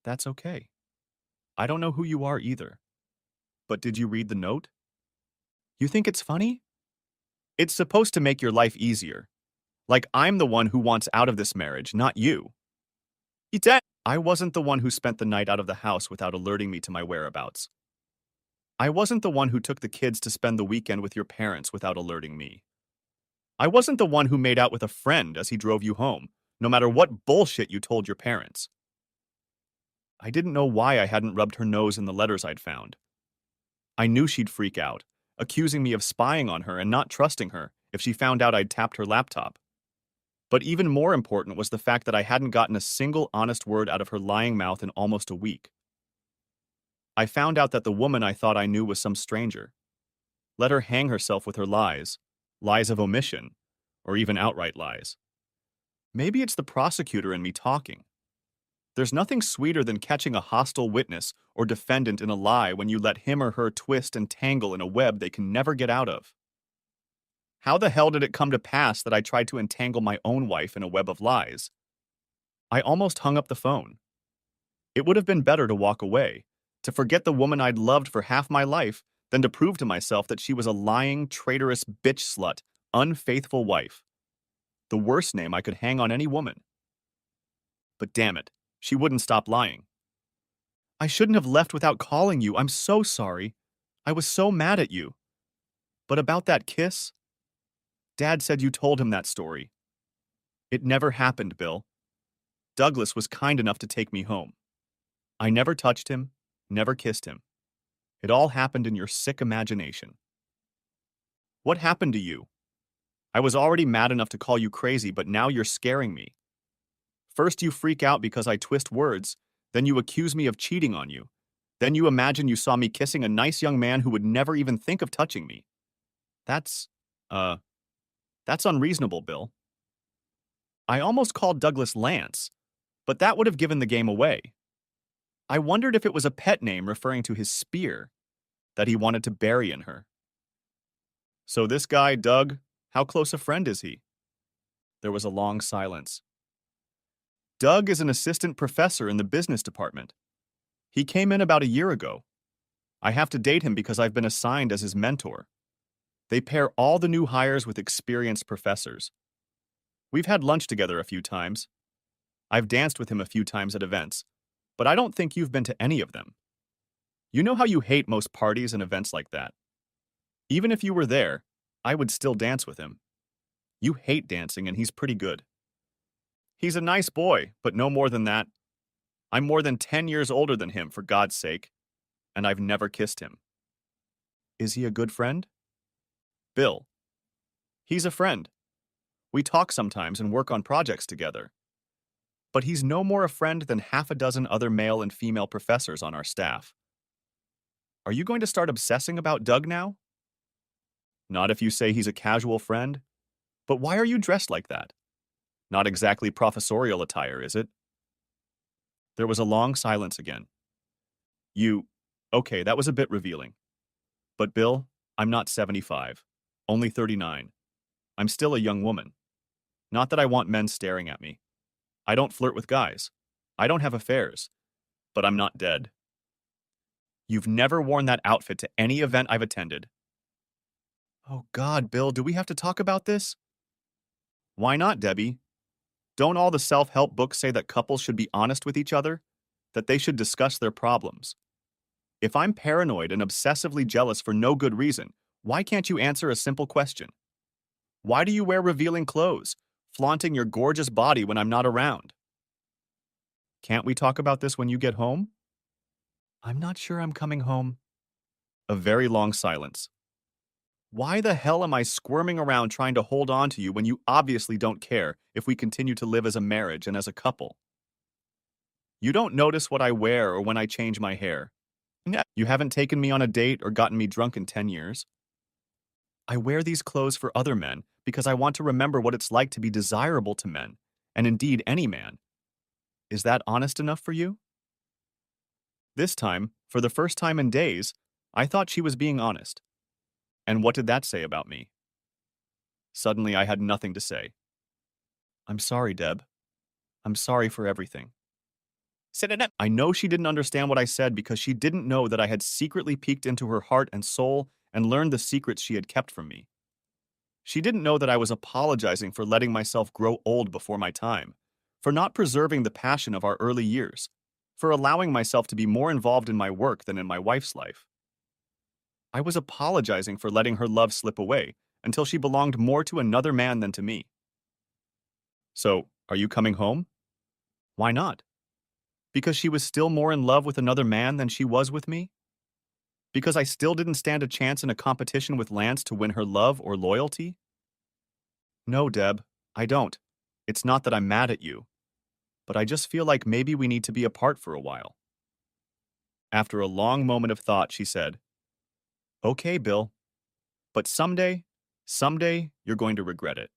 That's okay. I don't know who you are either. But did you read the note? You think it's funny? It's supposed to make your life easier. Like I'm the one who wants out of this marriage, not you. I wasn't the one who spent the night out of the house without alerting me to my whereabouts. I wasn't the one who took the kids to spend the weekend with your parents without alerting me. I wasn't the one who made out with a friend as he drove you home, no matter what bullshit you told your parents. I didn't know why I hadn't rubbed her nose in the letters I'd found. I knew she'd freak out, accusing me of spying on her and not trusting her if she found out I'd tapped her laptop. But even more important was the fact that I hadn't gotten a single honest word out of her lying mouth in almost a week. I found out that the woman I thought I knew was some stranger. Let her hang herself with her lies, lies of omission, or even outright lies. Maybe it's the prosecutor in me talking. There's nothing sweeter than catching a hostile witness or defendant in a lie when you let him or her twist and tangle in a web they can never get out of. How the hell did it come to pass that I tried to entangle my own wife in a web of lies? I almost hung up the phone. It would have been better to walk away, to forget the woman I'd loved for half my life, than to prove to myself that she was a lying, traitorous bitch slut, unfaithful wife. The worst name I could hang on any woman. But damn it, she wouldn't stop lying. I shouldn't have left without calling you. I'm so sorry. I was so mad at you. But about that kiss? Dad said you told him that story. It never happened, Bill. Douglas was kind enough to take me home. I never touched him, never kissed him. It all happened in your sick imagination. What happened to you? I was already mad enough to call you crazy, but now you're scaring me. First you freak out because I twist words, then you accuse me of cheating on you. Then you imagine you saw me kissing a nice young man who would never even think of touching me. That's unreasonable, Bill. I almost called Douglas Lance, but that would have given the game away. I wondered if it was a pet name referring to his spear that he wanted to bury in her. So this guy, Doug, how close a friend is he? There was a long silence. Doug is an assistant professor in the business department. He came in about a year ago. I have to date him because I've been assigned as his mentor. They pair all the new hires with experienced professors. We've had lunch together a few times. I've danced with him a few times at events, but I don't think you've been to any of them. You know how you hate most parties and events like that. Even if you were there, I would still dance with him. You hate dancing and he's pretty good. He's a nice boy, but no more than that. I'm more than 10 years older than him, for God's sake, and I've never kissed him. Is he a good friend? Bill. He's a friend. We talk sometimes and work on projects together. But he's no more a friend than half a dozen other male and female professors on our staff. Are you going to start obsessing about Doug now? Not if you say he's a casual friend. But why are you dressed like that? Not exactly professorial attire, is it? There was a long silence again. Okay, that was a bit revealing. But Bill, I'm not 75, only 39. I'm still a young woman. Not that I want men staring at me. I don't flirt with guys. I don't have affairs. But I'm not dead. You've never worn that outfit to any event I've attended. Oh God, Bill, do we have to talk about this? Why not, Debbie? Don't all the self-help books say that couples should be honest with each other? That they should discuss their problems? If I'm paranoid and obsessively jealous for no good reason, why can't you answer a simple question? Why do you wear revealing clothes, flaunting your gorgeous body when I'm not around? Can't we talk about this when you get home? I'm not sure I'm coming home. A very long silence. Why the hell am I squirming around trying to hold on to you when you obviously don't care if we continue to live as a marriage and as a couple? You don't notice what I wear or when I change my hair. You haven't taken me on a date or gotten me drunk in 10 years. I wear these clothes for other men because I want to remember what it's like to be desirable to men, and indeed any man. Is that honest enough for you? This time, for the first time in days, I thought she was being honest. And what did that say about me? Suddenly, I had nothing to say. I'm sorry, Deb. I'm sorry for everything. I know she didn't understand what I said because she didn't know that I had secretly peeked into her heart and soul and learned the secrets she had kept from me. She didn't know that I was apologizing for letting myself grow old before my time, for not preserving the passion of our early years, for allowing myself to be more involved in my work than in my wife's life. I was apologizing for letting her love slip away until she belonged more to another man than to me. So, are you coming home? Why not? Because she was still more in love with another man than she was with me? Because I still didn't stand a chance in a competition with Lance to win her love or loyalty? No, Deb, I don't. It's not that I'm mad at you, but I just feel like maybe we need to be apart for a while. After a long moment of thought, she said, Okay, Bill, but someday, you're going to regret it.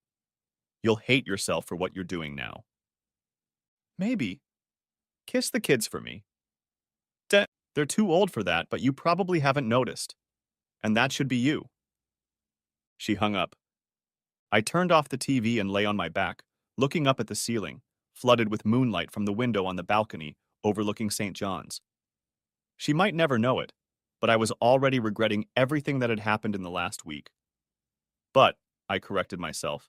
You'll hate yourself for what you're doing now. Maybe. Kiss the kids for me. They're too old for that, but you probably haven't noticed. And that should be you. She hung up. I turned off the TV and lay on my back, looking up at the ceiling, flooded with moonlight from the window on the balcony overlooking St. John's. She might never know it, but I was already regretting everything that had happened in the last week. But, I corrected myself,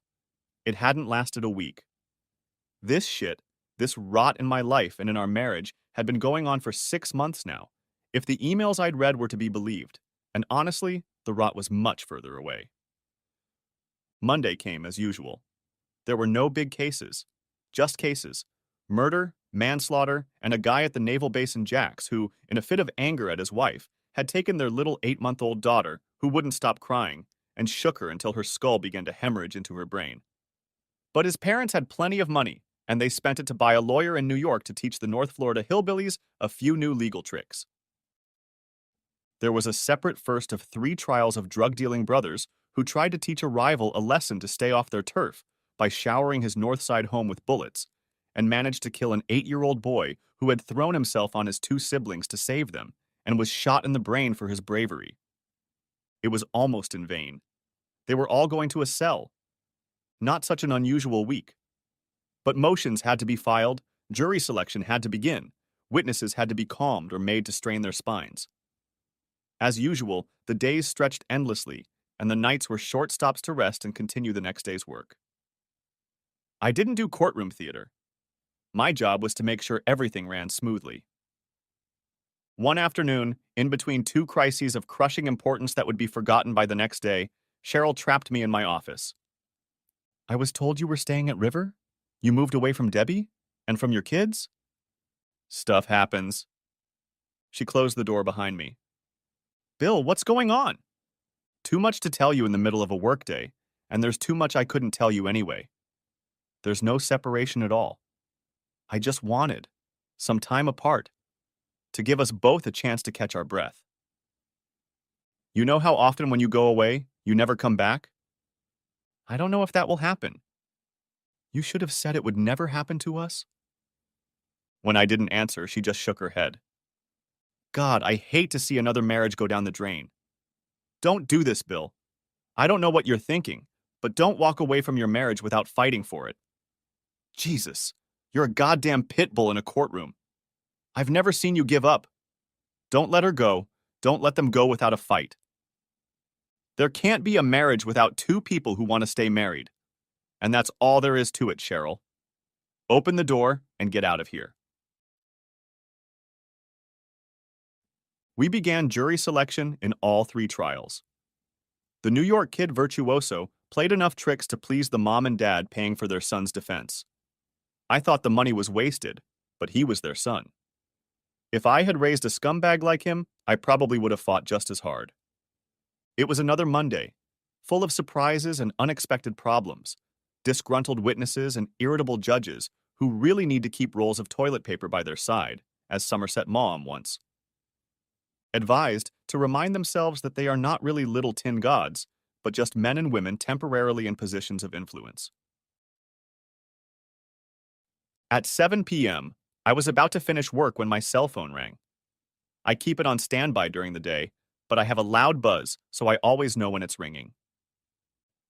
it hadn't lasted a week. This shit, this rot in my life and in our marriage, had been going on for 6 months now, if the emails I'd read were to be believed, and honestly, the rot was much further away. Monday came as usual. There were no big cases, just cases. Murder, manslaughter, and a guy at the naval base in Jax who, in a fit of anger at his wife, had taken their little 8-month-old daughter, who wouldn't stop crying, and shook her until her skull began to hemorrhage into her brain. But his parents had plenty of money, and they spent it to buy a lawyer in New York to teach the North Florida hillbillies a few new legal tricks. There was a separate first of 3 trials of drug-dealing brothers who tried to teach a rival a lesson to stay off their turf by showering his north side home with bullets, and managed to kill an 8-year-old boy who had thrown himself on his 2 siblings to save them and was shot in the brain for his bravery. It was almost in vain. They were all going to a cell. Not such an unusual week. But motions had to be filed, jury selection had to begin, witnesses had to be calmed or made to strain their spines. As usual, the days stretched endlessly, and the nights were short stops to rest and continue the next day's work. I didn't do courtroom theater. My job was to make sure everything ran smoothly. One afternoon, in between 2 crises of crushing importance that would be forgotten by the next day, Cheryl trapped me in my office. I was told you were staying at River? You moved away from Debbie? And from your kids? Stuff happens. She closed the door behind me. Bill, what's going on? Too much to tell you in the middle of a workday, and there's too much I couldn't tell you anyway. There's no separation at all. I just wanted some time apart to give us both a chance to catch our breath. You know how often when you go away, you never come back? I don't know if that will happen. You should have said it would never happen to us. When I didn't answer, she just shook her head. God, I hate to see another marriage go down the drain. Don't do this, Bill. I don't know what you're thinking, but don't walk away from your marriage without fighting for it. Jesus, you're a goddamn pit bull in a courtroom. I've never seen you give up. Don't let her go. Don't let them go without a fight. There can't be a marriage without 2 people who want to stay married. And that's all there is to it, Cheryl. Open the door and get out of here. We began jury selection in all 3 trials. The New York kid virtuoso played enough tricks to please the mom and dad paying for their son's defense. I thought the money was wasted, but he was their son. If I had raised a scumbag like him, I probably would have fought just as hard. It was another Monday, full of surprises and unexpected problems, disgruntled witnesses and irritable judges who really need to keep rolls of toilet paper by their side, as Somerset Maugham once advised to remind themselves that they are not really little tin gods, but just men and women temporarily in positions of influence. At 7 p.m., I was about to finish work when my cell phone rang. I keep it on standby during the day, but I have a loud buzz, so I always know when it's ringing.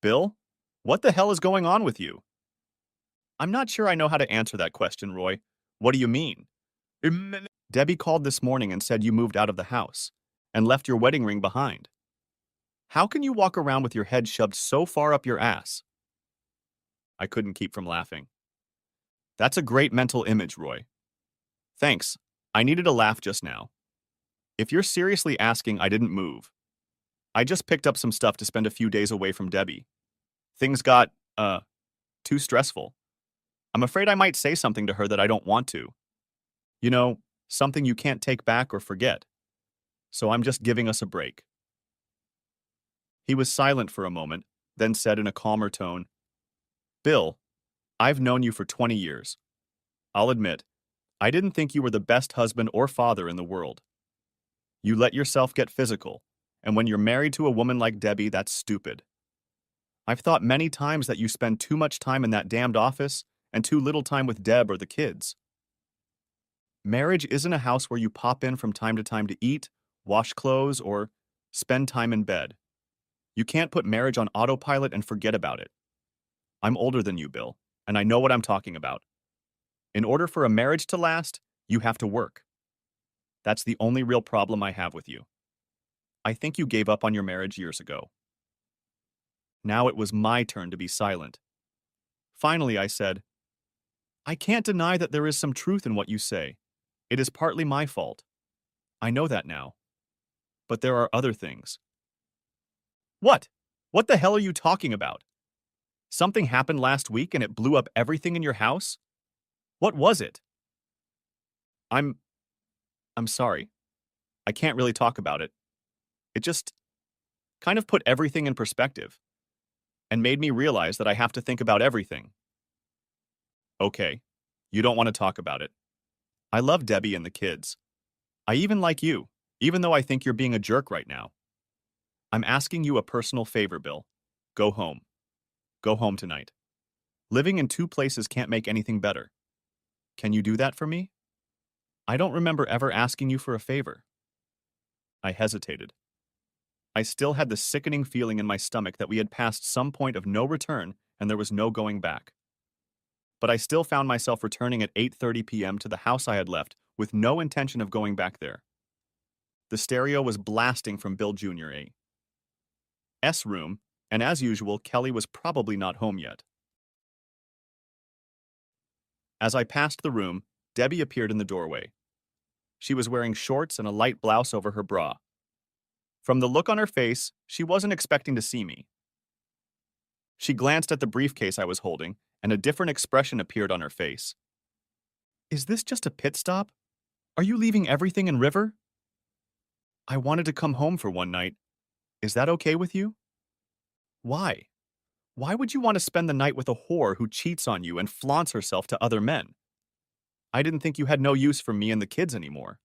Bill, what the hell is going on with you? I'm not sure I know how to answer that question, Roy. What do you mean? Debbie called this morning and said you moved out of the house and left your wedding ring behind. How can you walk around with your head shoved so far up your ass? I couldn't keep from laughing. That's a great mental image, Roy. Thanks. I needed a laugh just now. If you're seriously asking, I didn't move. I just picked up some stuff to spend a few days away from Debbie. Things got, too stressful. I'm afraid I might say something to her that I don't want to. You know, something you can't take back or forget. So I'm just giving us a break. He was silent for a moment, then said in a calmer tone, Bill, I've known you for 20 years. I'll admit, I didn't think you were the best husband or father in the world. You let yourself get physical, and when you're married to a woman like Debbie, that's stupid. I've thought many times that you spend too much time in that damned office and too little time with Deb or the kids. Marriage isn't a house where you pop in from time to eat, wash clothes, or spend time in bed. You can't put marriage on autopilot and forget about it. I'm older than you, Bill, and I know what I'm talking about. In order for a marriage to last, you have to work. That's the only real problem I have with you. I think you gave up on your marriage years ago. Now it was my turn to be silent. Finally, I said, I can't deny that there is some truth in what you say. It is partly my fault. I know that now. But there are other things. What? What the hell are you talking about? Something happened last week and it blew up everything in your house? What was it? I'm sorry. I can't really talk about it. It just kind of put everything in perspective and made me realize that I have to think about everything. Okay, you don't want to talk about it. I love Debbie and the kids. I even like you, even though I think you're being a jerk right now. I'm asking you a personal favor, Bill. Go home. Go home tonight. Living in 2 places can't make anything better. Can you do that for me? I don't remember ever asking you for a favor. I hesitated. I still had the sickening feeling in my stomach that we had passed some point of no return and there was no going back. But I still found myself returning at 8:30 p.m. to the house I had left with no intention of going back there. The stereo was blasting from Bill Jr. A.'s room, and as usual, Kelly was probably not home yet. As I passed the room, Debbie appeared in the doorway. She was wearing shorts and a light blouse over her bra. From the look on her face, she wasn't expecting to see me. She glanced at the briefcase I was holding, and a different expression appeared on her face. Is this just a pit stop? Are you leaving everything in River? I wanted to come home for one night. Is that okay with you? Why? Why would you want to spend the night with a whore who cheats on you and flaunts herself to other men? I didn't think you had no use for me and the kids anymore.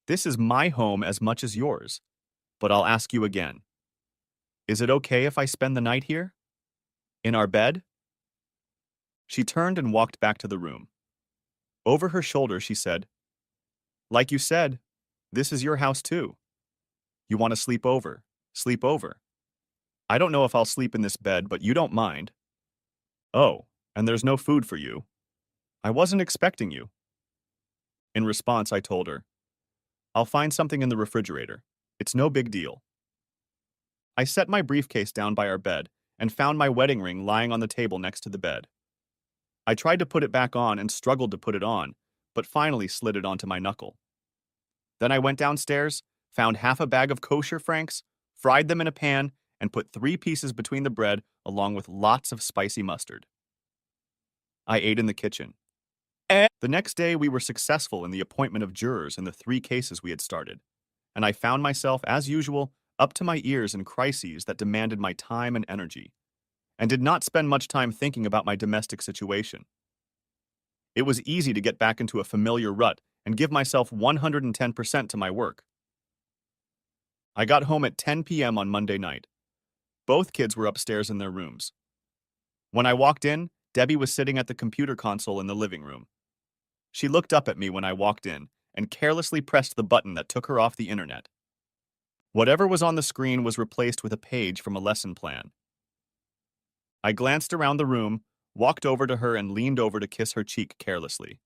This is my home as much as yours, but I'll ask you again. Is it okay if I spend the night here? In our bed? She turned and walked back to the room. Over her shoulder, she said, Like you said, this is your house too. You want to sleep over. Sleep over. I don't know if I'll sleep in this bed, but you don't mind. Oh, and there's no food for you. I wasn't expecting you. In response, I told her, I'll find something in the refrigerator. It's no big deal. I set my briefcase down by our bed and found my wedding ring lying on the table next to the bed. I tried to put it back on and struggled to put it on, but finally slid it onto my knuckle. Then I went downstairs, found half a bag of kosher franks, fried them in a pan, and put 3 pieces between the bread along with lots of spicy mustard. I ate in the kitchen. The next day, we were successful in the appointment of jurors in the 3 cases we had started, and I found myself, as usual, up to my ears in crises that demanded my time and energy, and did not spend much time thinking about my domestic situation. It was easy to get back into a familiar rut and give myself 110% to my work. I got home at 10 p.m. on Monday night. Both kids were upstairs in their rooms. When I walked in, Debbie was sitting at the computer console in the living room. She looked up at me when I walked in and carelessly pressed the button that took her off the internet. Whatever was on the screen was replaced with a page from a lesson plan. I glanced around the room, walked over to her, and leaned over to kiss her cheek carelessly.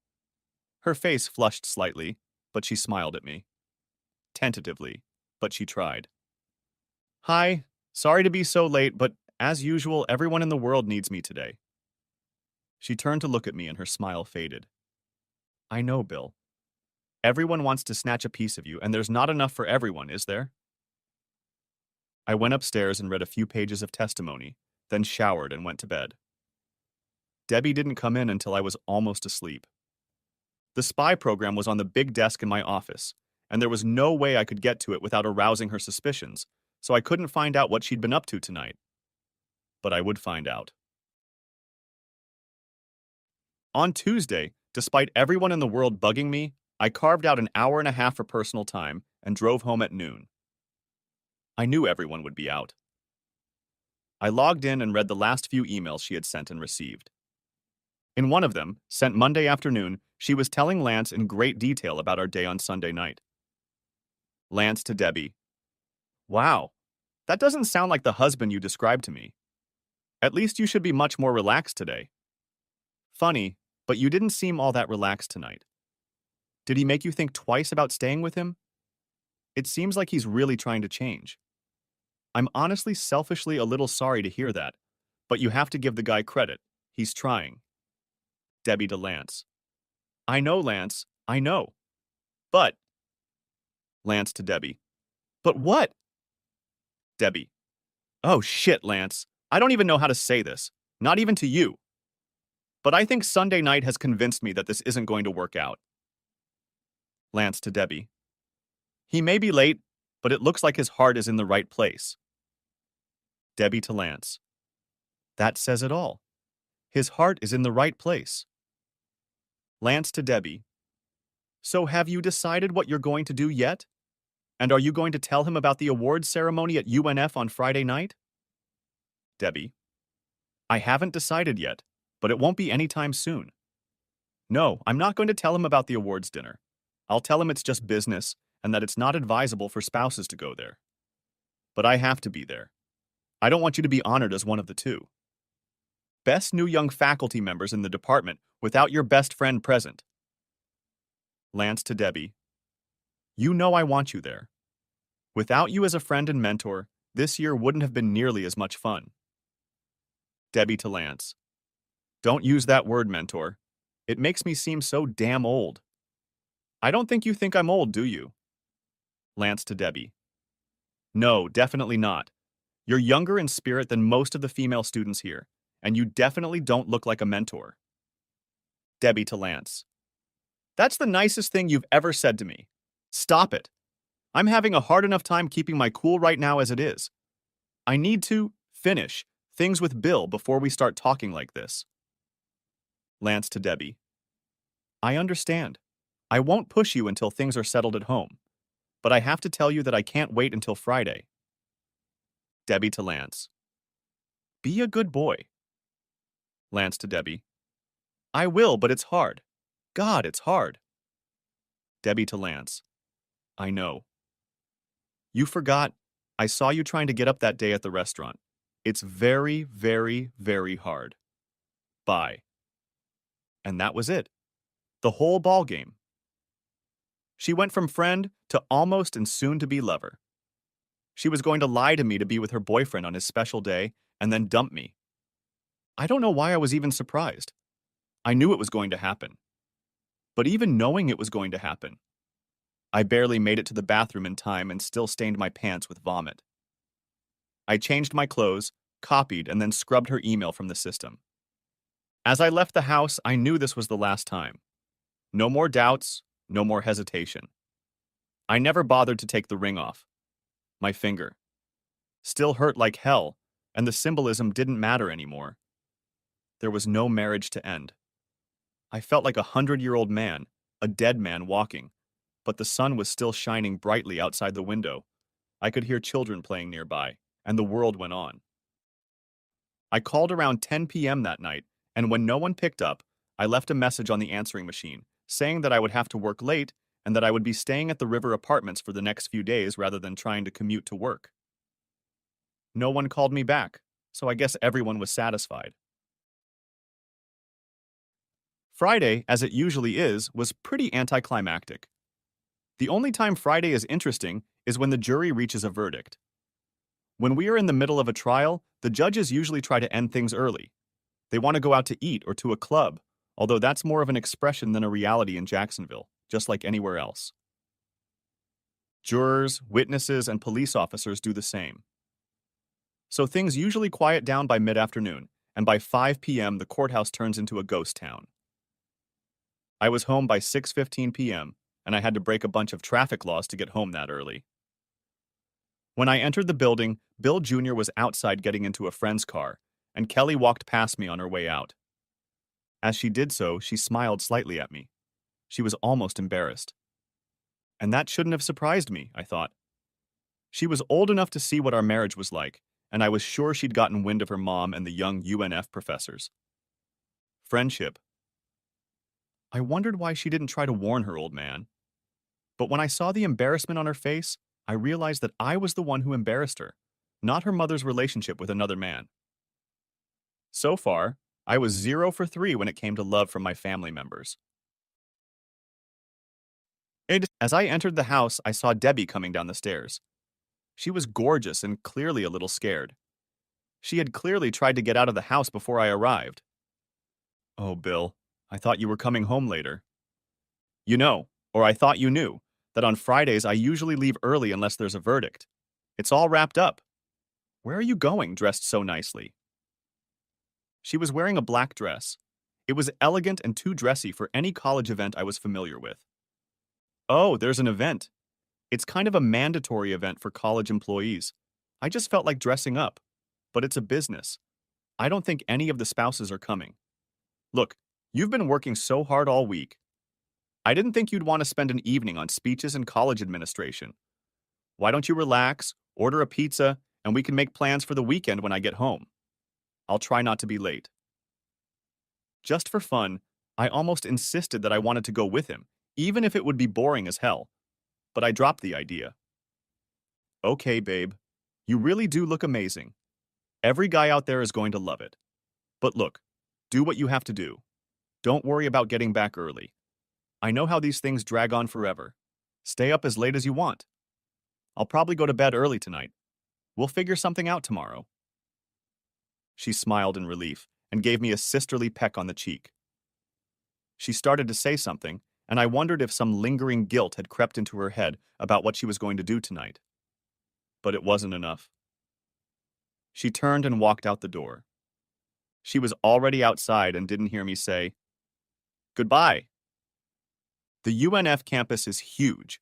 Her face flushed slightly, but she smiled at me. Tentatively, but she tried. "Hi, sorry to be so late, but as usual, everyone in the world needs me today." She turned to look at me and her smile faded. "I know, Bill. Everyone wants to snatch a piece of you, and there's not enough for everyone, is there?" I went upstairs and read a few pages of testimony, then showered and went to bed. Debbie didn't come in until I was almost asleep. The spy program was on the big desk in my office, and there was no way I could get to it without arousing her suspicions, so I couldn't find out what she'd been up to tonight. But I would find out. On Tuesday, despite everyone in the world bugging me, I carved out an hour and a half for personal time and drove home at noon. I knew everyone would be out. I logged in and read the last few emails she had sent and received. In one of them, sent Monday afternoon, she was telling Lance in great detail about our day on Sunday night. Lance to Debbie. "Wow, that doesn't sound like the husband you described to me. At least you should be much more relaxed today. Funny, but you didn't seem all that relaxed tonight. Did he make you think twice about staying with him? It seems like he's really trying to change. I'm honestly selfishly a little sorry to hear that, but you have to give the guy credit. He's trying." Debbie to Lance. "I know, Lance, I know. But..." Lance to Debbie. "But what?" Debbie. "Oh shit, Lance. I don't even know how to say this. Not even to you. But I think Sunday night has convinced me that this isn't going to work out." Lance to Debbie. "He may be late, but it looks like his heart is in the right place." Debbie to Lance. "That says it all. His heart is in the right place." Lance to Debbie. "So have you decided what you're going to do yet? And are you going to tell him about the awards ceremony at UNF on Friday night?" Debbie. "I haven't decided yet, but it won't be anytime soon. No, I'm not going to tell him about the awards dinner. I'll tell him it's just business and that it's not advisable for spouses to go there. But I have to be there. I don't want you to be honored as one of the two. Best new young faculty members in the department without your best friend present." Lance to Debbie. "You know I want you there. Without you as a friend and mentor, this year wouldn't have been nearly as much fun." Debbie to Lance. "Don't use that word, mentor. It makes me seem so damn old. I don't think you think I'm old, do you?" Lance to Debbie. "No, definitely not. You're younger in spirit than most of the female students here, and you definitely don't look like a mentor." Debbie to Lance. "That's the nicest thing you've ever said to me. Stop it. I'm having a hard enough time keeping my cool right now as it is. I need to finish things with Bill before we start talking like this." Lance to Debbie. "I understand. I won't push you until things are settled at home, but I have to tell you that I can't wait until Friday." Debbie to Lance. "Be a good boy." Lance to Debbie. "I will, but it's hard. God, it's hard." Debbie to Lance. "I know. You forgot. I saw you trying to get up that day at the restaurant. It's very, very, very hard. Bye." And that was it. The whole ball game. She went from friend to almost and soon-to-be lover. She was going to lie to me to be with her boyfriend on his special day and then dump me. I don't know why I was even surprised. I knew it was going to happen. But even knowing it was going to happen, I barely made it to the bathroom in time and still stained my pants with vomit. I changed my clothes, copied, and then scrubbed her email from the system. As I left the house, I knew this was the last time. No more doubts, no more hesitation. I never bothered to take the ring off. My finger still hurt like hell, and the symbolism didn't matter anymore. There was no marriage to end. I felt like a 100-year-old man, a dead man walking, but the sun was still shining brightly outside the window. I could hear children playing nearby, and the world went on. I called around 10 p.m. that night, and when no one picked up, I left a message on the answering machine, saying that I would have to work late and that I would be staying at the River Apartments for the next few days rather than trying to commute to work. No one called me back, so I guess everyone was satisfied. Friday, as it usually is, was pretty anticlimactic. The only time Friday is interesting is when the jury reaches a verdict. When we are in the middle of a trial, the judges usually try to end things early. They want to go out to eat or to a club, although that's more of an expression than a reality in Jacksonville, just like anywhere else. Jurors, witnesses, and police officers do the same. So things usually quiet down by mid-afternoon, and by 5 p.m. the courthouse turns into a ghost town. I was home by 6:15 p.m., and I had to break a bunch of traffic laws to get home that early. When I entered the building, Bill Jr. was outside getting into a friend's car, and Kelly walked past me on her way out. As she did so, she smiled slightly at me. She was almost embarrassed. And that shouldn't have surprised me, I thought. She was old enough to see what our marriage was like, and I was sure she'd gotten wind of her mom and the young UNF professors. Friendship. I wondered why she didn't try to warn her old man. But when I saw the embarrassment on her face, I realized that I was the one who embarrassed her, not her mother's relationship with another man. So far, I was 0 for 3 when it came to love from my family members. As I entered the house, I saw Debbie coming down the stairs. She was gorgeous and clearly a little scared. She had clearly tried to get out of the house before I arrived. "Oh, Bill, I thought you were coming home later." "You know, or I thought you knew, that on Fridays I usually leave early unless there's a verdict. It's all wrapped up. Where are you going, dressed so nicely?" She was wearing a black dress. It was elegant and too dressy for any college event I was familiar with. "Oh, there's an event. It's kind of a mandatory event for college employees. I just felt like dressing up. But it's a business. I don't think any of the spouses are coming. Look, you've been working so hard all week. I didn't think you'd want to spend an evening on speeches and college administration. Why don't you relax, order a pizza, and we can make plans for the weekend when I get home? I'll try not to be late." Just for fun, I almost insisted that I wanted to go with him, even if it would be boring as hell. But I dropped the idea. "Okay, babe. You really do look amazing. Every guy out there is going to love it. But look, do what you have to do. Don't worry about getting back early. I know how these things drag on forever. Stay up as late as you want. I'll probably go to bed early tonight. We'll figure something out tomorrow." She smiled in relief and gave me a sisterly peck on the cheek. She started to say something, and I wondered if some lingering guilt had crept into her head about what she was going to do tonight. But it wasn't enough. She turned and walked out the door. She was already outside and didn't hear me say, "Goodbye." The UNF campus is huge.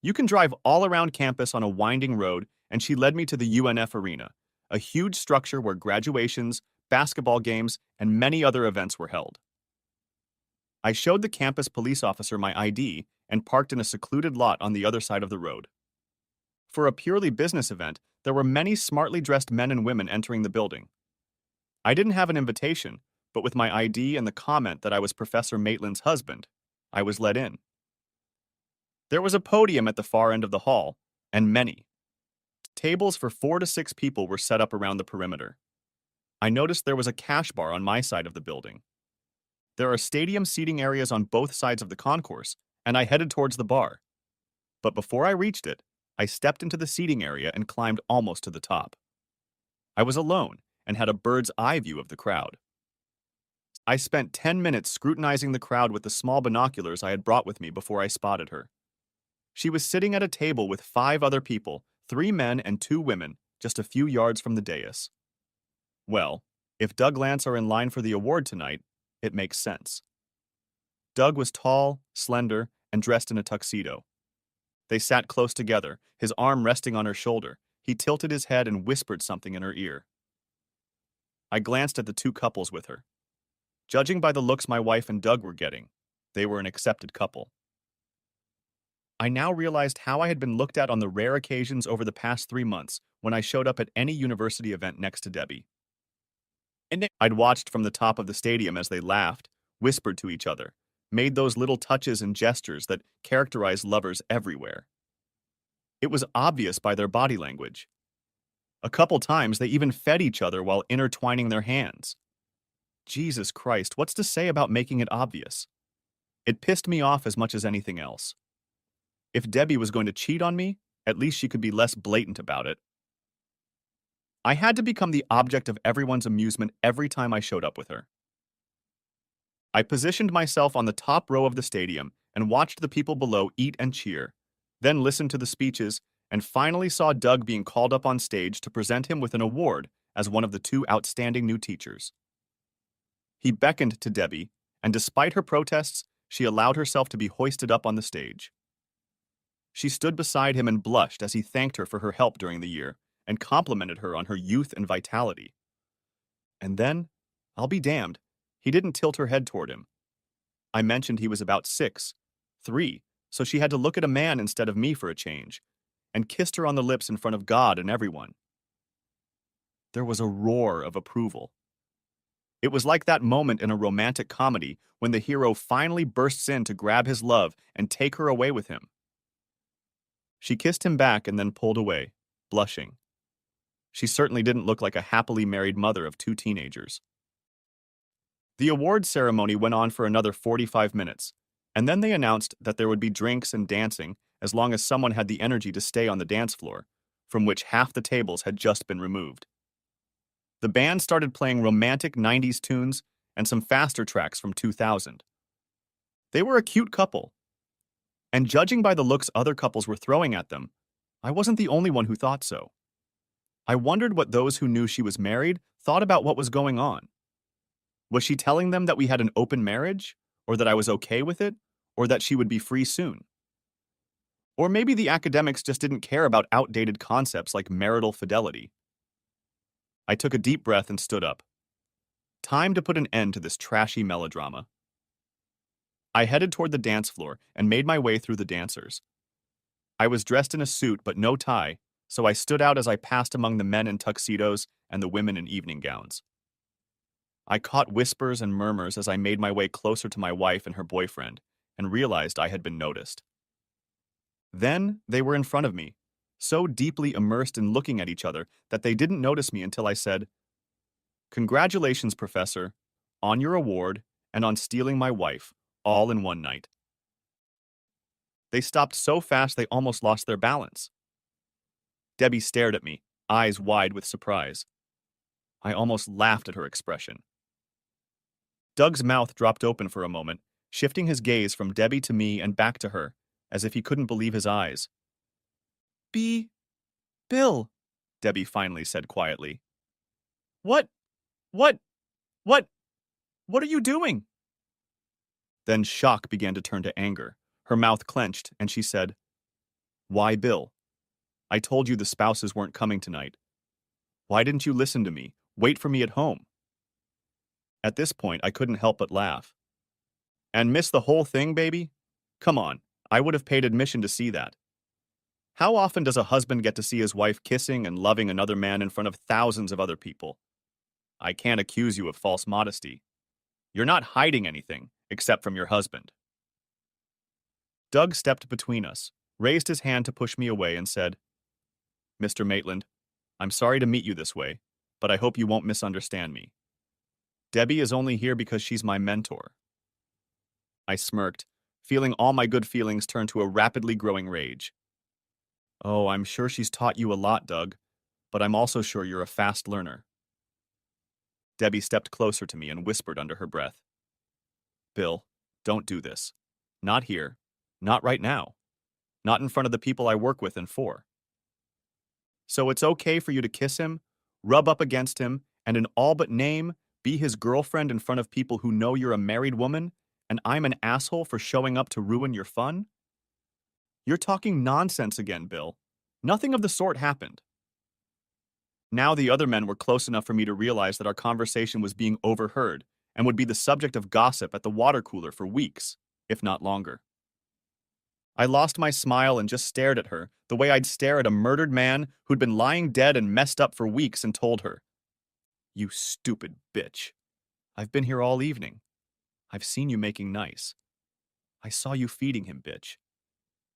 You can drive all around campus on a winding road, and she led me to the UNF Arena, a huge structure where graduations, basketball games, and many other events were held. I showed the campus police officer my ID and parked in a secluded lot on the other side of the road. For a purely business event, there were many smartly dressed men and women entering the building. I didn't have an invitation, but with my ID and the comment that I was Professor Maitland's husband, I was let in. There was a podium at the far end of the hall, and many. Tables for 4 to 6 people were set up around the perimeter. I noticed there was a cash bar on my side of the building. There are stadium seating areas on both sides of the concourse, and I headed towards the bar. But before I reached it, I stepped into the seating area and climbed almost to the top. I was alone and had a bird's eye view of the crowd. I spent 10 minutes scrutinizing the crowd with the small binoculars I had brought with me before I spotted her. She was sitting at a table with 5 other people, 3 men and 2 women, just a few yards from the dais. Well, if Doug Lance are in line for the award tonight, it makes sense. Doug was tall, slender, and dressed in a tuxedo. They sat close together, his arm resting on her shoulder. He tilted his head and whispered something in her ear. I glanced at the 2 couples with her. Judging by the looks my wife and Doug were getting, they were an accepted couple. I now realized how I had been looked at on the rare occasions over the past 3 months when I showed up at any university event next to Debbie. I'd watched from the top of the stadium as they laughed, whispered to each other, made those little touches and gestures that characterize lovers everywhere. It was obvious by their body language. A couple times they even fed each other while intertwining their hands. Jesus Christ, what's to say about making it obvious? It pissed me off as much as anything else. If Debbie was going to cheat on me, at least she could be less blatant about it. I had to become the object of everyone's amusement every time I showed up with her. I positioned myself on the top row of the stadium and watched the people below eat and cheer, then listened to the speeches, and finally saw Doug being called up on stage to present him with an award as one of the 2 outstanding new teachers. He beckoned to Debbie, and despite her protests, she allowed herself to be hoisted up on the stage. She stood beside him and blushed as he thanked her for her help during the year and complimented her on her youth and vitality. And then, I'll be damned, he didn't tilt her head toward him. I mentioned he was about 6'3", so she had to look at a man instead of me for a change, and kissed her on the lips in front of God and everyone. There was a roar of approval. It was like that moment in a romantic comedy when the hero finally bursts in to grab his love and take her away with him. She kissed him back and then pulled away, blushing. She certainly didn't look like a happily married mother of 2 teenagers. The awards ceremony went on for another 45 minutes, and then they announced that there would be drinks and dancing as long as someone had the energy to stay on the dance floor, from which half the tables had just been removed. The band started playing romantic 90s tunes and some faster tracks from 2000. They were a cute couple, and judging by the looks other couples were throwing at them, I wasn't the only one who thought so. I wondered what those who knew she was married thought about what was going on. Was she telling them that we had an open marriage, or that I was okay with it, or that she would be free soon? Or maybe the academics just didn't care about outdated concepts like marital fidelity. I took a deep breath and stood up. Time to put an end to this trashy melodrama. I headed toward the dance floor and made my way through the dancers. I was dressed in a suit but no tie, so I stood out as I passed among the men in tuxedos and the women in evening gowns. I caught whispers and murmurs as I made my way closer to my wife and her boyfriend, and realized I had been noticed. Then they were in front of me, so deeply immersed in looking at each other that they didn't notice me until I said, "Congratulations, Professor, on your award and on stealing my wife, all in one night." They stopped so fast they almost lost their balance. Debbie stared at me, eyes wide with surprise. I almost laughed at her expression. Doug's mouth dropped open for a moment, shifting his gaze from Debbie to me and back to her, as if he couldn't believe his eyes. Bill," Debbie finally said quietly. What, what, what are you doing?" Then shock began to turn to anger. Her mouth clenched, and she said, "Why, Bill? I told you the spouses weren't coming tonight. Why didn't you listen to me? Wait for me at home." At this point, I couldn't help but laugh. "And miss the whole thing, baby? Come on, I would have paid admission to see that. How often does a husband get to see his wife kissing and loving another man in front of thousands of other people? I can't accuse you of false modesty. You're not hiding anything, except from your husband." Doug stepped between us, raised his hand to push me away, and said, "Mr. Maitland, I'm sorry to meet you this way, but I hope you won't misunderstand me. Debbie is only here because she's my mentor." I smirked, feeling all my good feelings turn to a rapidly growing rage. "Oh, I'm sure she's taught you a lot, Doug, but I'm also sure you're a fast learner." Debbie stepped closer to me and whispered under her breath, Bill, don't do this. Not here. Not right now. Not in front of the people I work with and for. So it's okay for you to kiss him, rub up against him, and in all but name, be his girlfriend in front of people who know you're a married woman, and I'm an asshole for showing up to ruin your fun? You're talking nonsense again, Bill. Nothing of the sort happened. Now the other men were close enough for me to realize that our conversation was being overheard and would be the subject of gossip at the water cooler for weeks, if not longer. I lost my smile and just stared at her, the way I'd stare at a murdered man who'd been lying dead and messed up for weeks, and told her, You stupid bitch. I've been here all evening. I've seen you making nice. I saw you feeding him, bitch.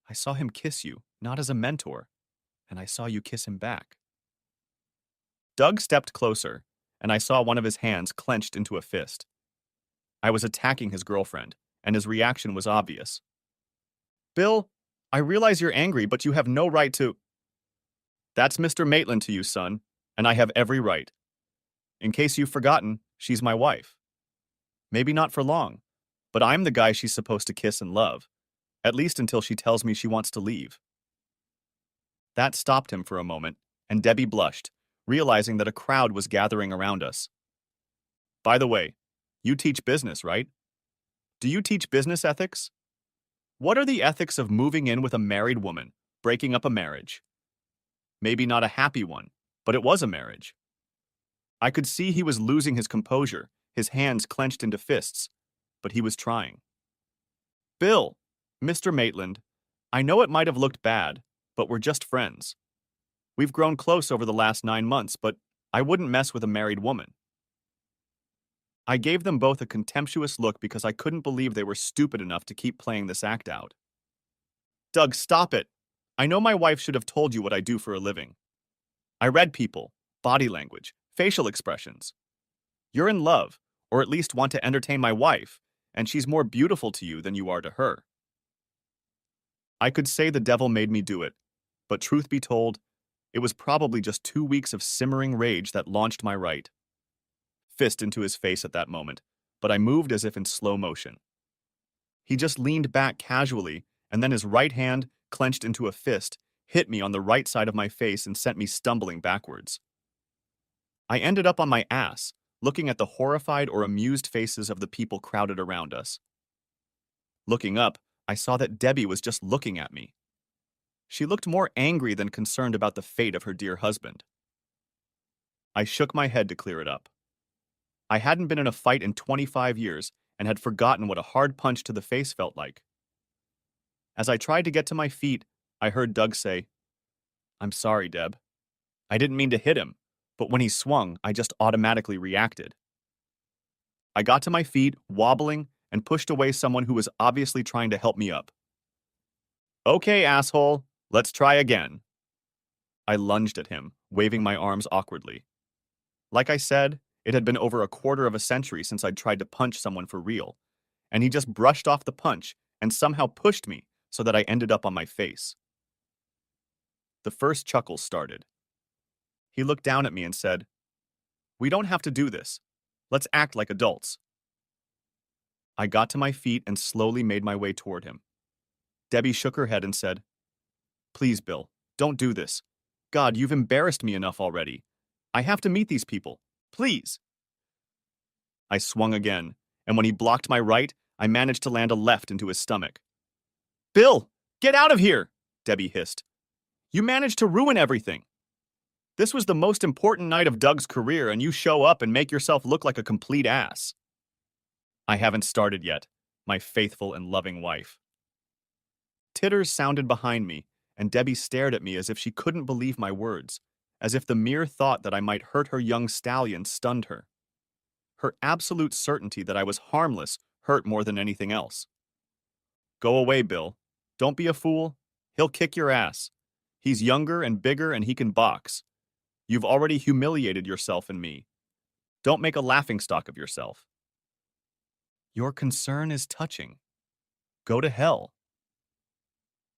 I saw him kiss you, not as a mentor, and I saw you kiss him back. Doug stepped closer, and I saw one of his hands clenched into a fist. I was attacking his girlfriend, and his reaction was obvious. Bill, I realize you're angry, but you have no right to. That's Mr. Maitland to you, son, and I have every right. In case you've forgotten, she's my wife. Maybe not for long, but I'm the guy she's supposed to kiss and love, at least until she tells me she wants to leave. That stopped him for a moment, and Debbie blushed, realizing that a crowd was gathering around us. By the way, you teach business, right? Do you teach business ethics? What are the ethics of moving in with a married woman, breaking up a marriage? Maybe not a happy one, but it was a marriage. I could see he was losing his composure, his hands clenched into fists, but he was trying. Bill, Mr. Maitland, I know it might have looked bad, but we're just friends. We've grown close over the last 9 months, but I wouldn't mess with a married woman. I gave them both a contemptuous look because I couldn't believe they were stupid enough to keep playing this act out. Doug, stop it. I know my wife should have told you what I do for a living. I read people, body language, facial expressions. You're in love, or at least want to entertain my wife, and she's more beautiful to you than you are to her. I could say the devil made me do it, but truth be told, it was probably just 2 weeks of simmering rage that launched my right fist into his face at that moment, but I moved as if in slow motion. He just leaned back casually, and then his right hand, clenched into a fist, hit me on the right side of my face and sent me stumbling backwards. I ended up on my ass, looking at the horrified or amused faces of the people crowded around us. Looking up, I saw that Debbie was just looking at me. She looked more angry than concerned about the fate of her dear husband. I shook my head to clear it up. I hadn't been in a fight in 25 years and had forgotten what a hard punch to the face felt like. As I tried to get to my feet, I heard Doug say, I'm sorry, Deb. I didn't mean to hit him, but when he swung, I just automatically reacted. I got to my feet, wobbling, and pushed away someone who was obviously trying to help me up. Okay, asshole, let's try again. I lunged at him, waving my arms awkwardly. Like I said, it had been over a quarter of a century since I'd tried to punch someone for real, and he just brushed off the punch and somehow pushed me so that I ended up on my face. The first chuckle started. He looked down at me and said, We don't have to do this. Let's act like adults. I got to my feet and slowly made my way toward him. Debbie shook her head and said, Please, Bill, don't do this. God, you've embarrassed me enough already. I have to meet these people. Please. I swung again, and when he blocked my right, I managed to land a left into his stomach. Bill, get out of here, Debbie hissed. You managed to ruin everything. This was the most important night of Doug's career, and you show up and make yourself look like a complete ass. I haven't started yet, my faithful and loving wife. Titters sounded behind me, and Debbie stared at me as if she couldn't believe my words, as if the mere thought that I might hurt her young stallion stunned her. Her absolute certainty that I was harmless hurt more than anything else. Go away, Bill. Don't be a fool. He'll kick your ass. He's younger and bigger and he can box. You've already humiliated yourself and me. Don't make a laughingstock of yourself. Your concern is touching. Go to hell.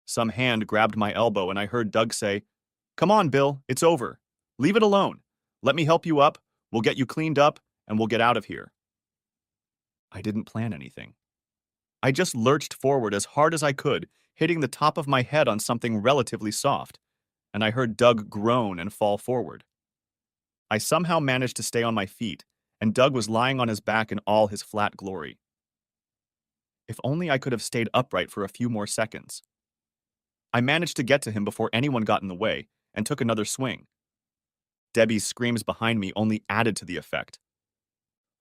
Some hand grabbed my elbow and I heard Doug say, Come on, Bill, it's over. Leave it alone. Let me help you up. We'll get you cleaned up, and we'll get out of here. I didn't plan anything. I just lurched forward as hard as I could, hitting the top of my head on something relatively soft, and I heard Doug groan and fall forward. I somehow managed to stay on my feet, and Doug was lying on his back in all his flat glory. If only I could have stayed upright for a few more seconds. I managed to get to him before anyone got in the way, and took another swing. Debbie's screams behind me only added to the effect.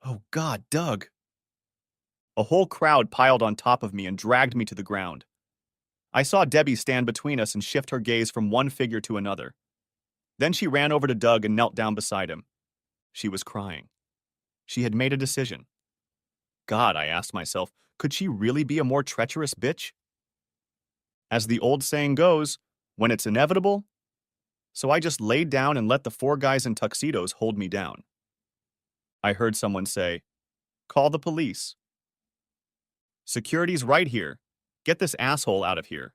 "Oh God, Doug!" A whole crowd piled on top of me and dragged me to the ground. I saw Debbie stand between us and shift her gaze from one figure to another. Then she ran over to Doug and knelt down beside him. She was crying. She had made a decision. God, I asked myself, could she really be a more treacherous bitch? As the old saying goes, when it's inevitable. So I just laid down and let the four guys in tuxedos hold me down. I heard someone say, "Call the police." "Security's right here. Get this asshole out of here."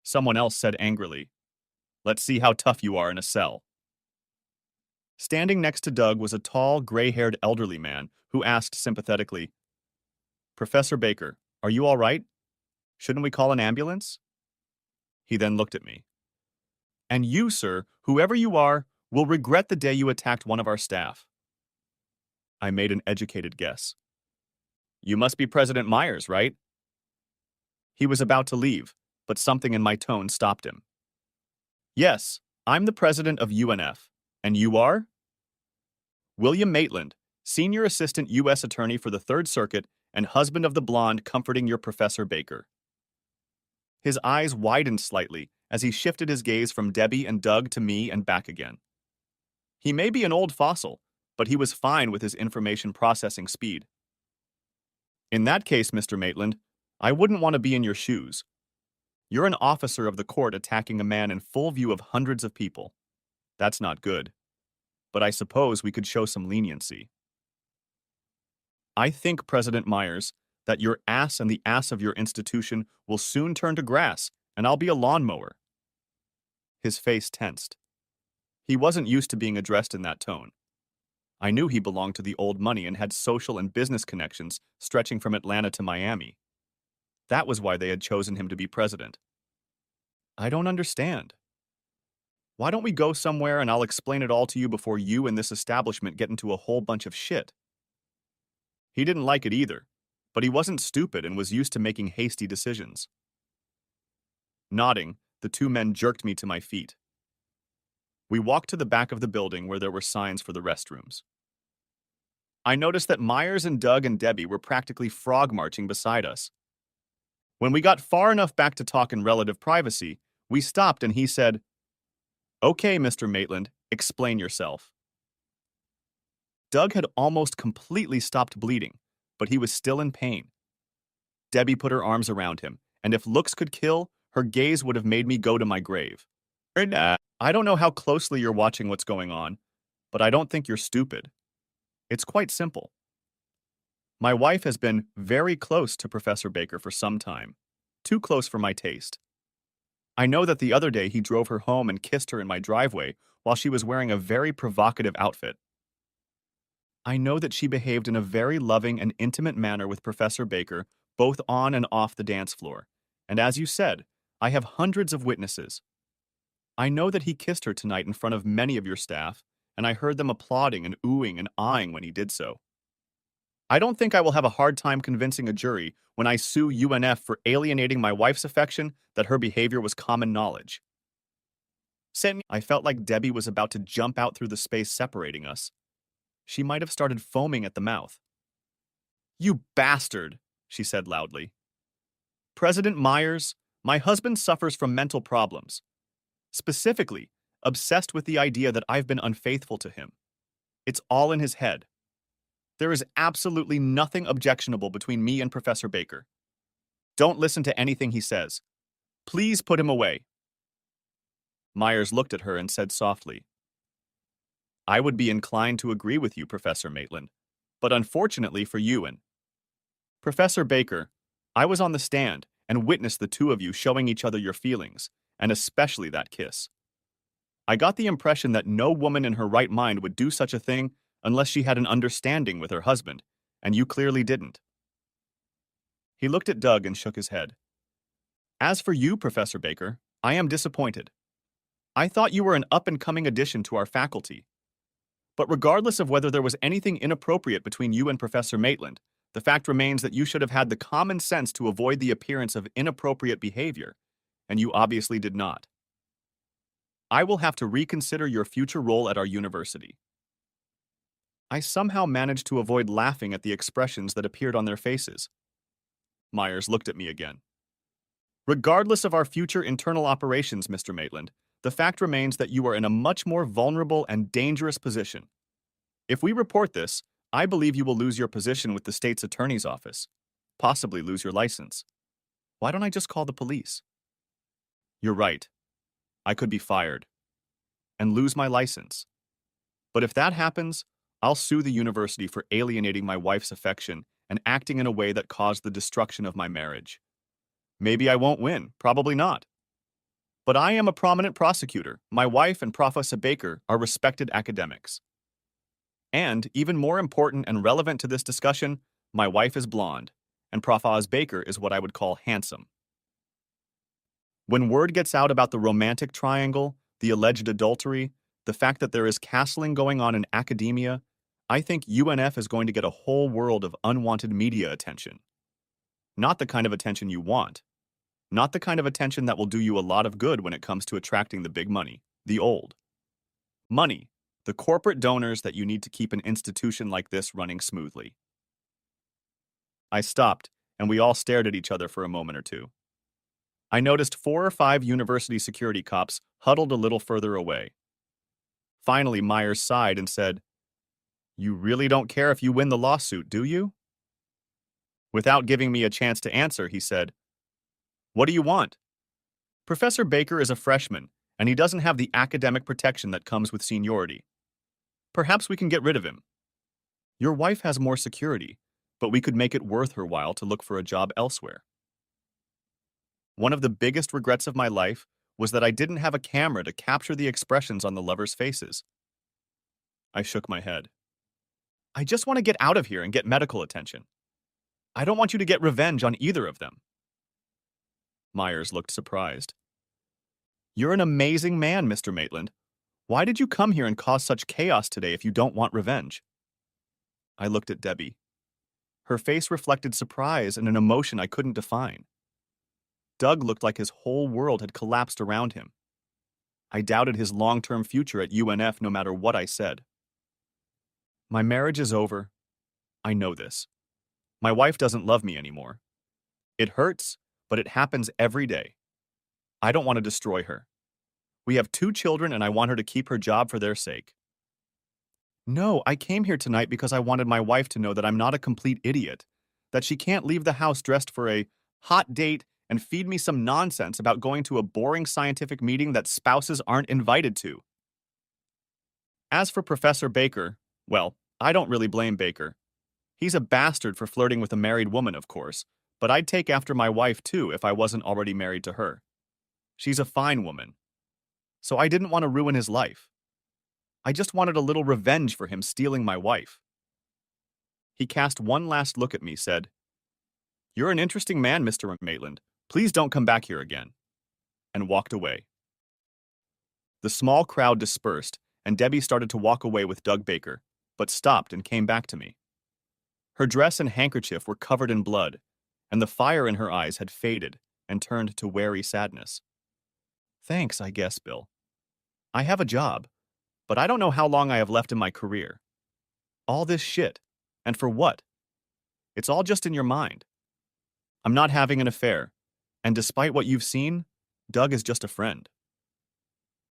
Someone else said angrily, "Let's see how tough you are in a cell." Standing next to Doug was a tall, gray-haired elderly man who asked sympathetically, "Professor Baker, are you all right? Shouldn't we call an ambulance?" He then looked at me. "And you, sir, whoever you are, will regret the day you attacked one of our staff." I made an educated guess. "You must be President Myers, right?" He was about to leave, but something in my tone stopped him. "Yes, I'm the president of UNF. And you are?" "William Maitland, Senior Assistant U.S. Attorney for the Third Circuit and husband of the blonde comforting your Professor Baker." His eyes widened slightly as he shifted his gaze from Debbie and Doug to me and back again. He may be an old fossil, but he was fine with his information processing speed. "In that case, Mr. Maitland, I wouldn't want to be in your shoes. You're an officer of the court attacking a man in full view of hundreds of people. That's not good. But I suppose we could show some leniency." "I think, President Myers, that your ass and the ass of your institution will soon turn to grass, and I'll be a lawnmower." His face tensed. He wasn't used to being addressed in that tone. I knew he belonged to the old money and had social and business connections stretching from Atlanta to Miami. That was why they had chosen him to be president. "I don't understand." "Why don't we go somewhere and I'll explain it all to you before you and this establishment get into a whole bunch of shit?" He didn't like it either, but he wasn't stupid and was used to making hasty decisions. Nodding, the two men jerked me to my feet. We walked to the back of the building where there were signs for the restrooms. I noticed that Myers and Doug and Debbie were practically frog marching beside us. When we got far enough back to talk in relative privacy, we stopped and he said, "Okay, Mr. Maitland, explain yourself." Doug had almost completely stopped bleeding, but he was still in pain. Debbie put her arms around him, and if looks could kill, her gaze would have made me go to my grave. "I don't know how closely you're watching what's going on, but I don't think you're stupid. It's quite simple. My wife has been very close to Professor Baker for some time, too close for my taste. I know that the other day he drove her home and kissed her in my driveway while she was wearing a very provocative outfit. I know that she behaved in a very loving and intimate manner with Professor Baker, both on and off the dance floor. And as you said, I have hundreds of witnesses. I know that he kissed her tonight in front of many of your staff, and I heard them applauding and oohing and ahhing when he did so. I don't think I will have a hard time convincing a jury when I sue UNF for alienating my wife's affection that her behavior was common knowledge." I felt like Debbie was about to jump out through the space separating us. She might have started foaming at the mouth. "You bastard," she said loudly. "President Myers, my husband suffers from mental problems. Specifically, obsessed with the idea that I've been unfaithful to him. It's all in his head. There is absolutely nothing objectionable between me and Professor Baker. Don't listen to anything he says. Please put him away." Myers looked at her and said softly, "I would be inclined to agree with you, Professor Maitland, but unfortunately for you and Professor Baker, I was on the stand and witnessed the two of you showing each other your feelings, and especially that kiss. I got the impression that no woman in her right mind would do such a thing unless she had an understanding with her husband, and you clearly didn't. He looked at Doug and shook his head. As for you, Professor Baker, I am disappointed. I thought you were an up-and-coming addition to our faculty. But regardless of whether there was anything inappropriate between you and Professor Maitland, the fact remains that you should have had the common sense to avoid the appearance of inappropriate behavior, and you obviously did not. I will have to reconsider your future role at our university. I somehow managed to avoid laughing at the expressions that appeared on their faces. Myers looked at me again. Regardless of our future internal operations, Mr. Maitland, the fact remains that you are in a much more vulnerable and dangerous position. If we report this, I believe you will lose your position with the state's attorney's office, possibly lose your license. Why don't I just call the police? You're right. I could be fired and lose my license. But if that happens, I'll sue the university for alienating my wife's affection and acting in a way that caused the destruction of my marriage. Maybe I won't win, probably not. But I am a prominent prosecutor. My wife and Professor Baker are respected academics. And, even more important and relevant to this discussion, my wife is blonde, and Professor Baker is what I would call handsome. When word gets out about the romantic triangle, the alleged adultery, the fact that there is castling going on in academia, I think UNF is going to get a whole world of unwanted media attention. Not the kind of attention you want. Not the kind of attention that will do you a lot of good when it comes to attracting the big money, the old money, the corporate donors that you need to keep an institution like this running smoothly. I stopped, and we all stared at each other for a moment or two. I noticed 4 or 5 university security cops huddled a little further away. Finally, Myers sighed and said, "You really don't care if you win the lawsuit, do you?" Without giving me a chance to answer, he said, "What do you want?" Professor Baker is a freshman, and he doesn't have the academic protection that comes with seniority. Perhaps we can get rid of him. Your wife has more security, but we could make it worth her while to look for a job elsewhere. One of the biggest regrets of my life was that I didn't have a camera to capture the expressions on the lovers' faces. I shook my head. I just want to get out of here and get medical attention. I don't want you to get revenge on either of them. Myers looked surprised. You're an amazing man, Mr. Maitland. Why did you come here and cause such chaos today if you don't want revenge? I looked at Debbie. Her face reflected surprise and an emotion I couldn't define. Doug looked like his whole world had collapsed around him. I doubted his long-term future at UNF no matter what I said. My marriage is over. I know this. My wife doesn't love me anymore. It hurts, but it happens every day. I don't want to destroy her. We have 2 children and I want her to keep her job for their sake. No, I came here tonight because I wanted my wife to know that I'm not a complete idiot, that she can't leave the house dressed for a hot date and feed me some nonsense about going to a boring scientific meeting that spouses aren't invited to. As for Professor Baker, well, I don't really blame Baker. He's a bastard for flirting with a married woman, of course, but I'd take after my wife too if I wasn't already married to her. She's a fine woman. So I didn't want to ruin his life. I just wanted a little revenge for him stealing my wife. He cast one last look at me, said, "You're an interesting man, Mr. Maitland. Please don't come back here again," and walked away. The small crowd dispersed, and Debbie started to walk away with Doug Baker, but stopped and came back to me. Her dress and handkerchief were covered in blood, and the fire in her eyes had faded and turned to wary sadness. Thanks, I guess, Bill. I have a job, but I don't know how long I have left in my career. All this shit, and for what? It's all just in your mind. I'm not having an affair, and despite what you've seen, Doug is just a friend.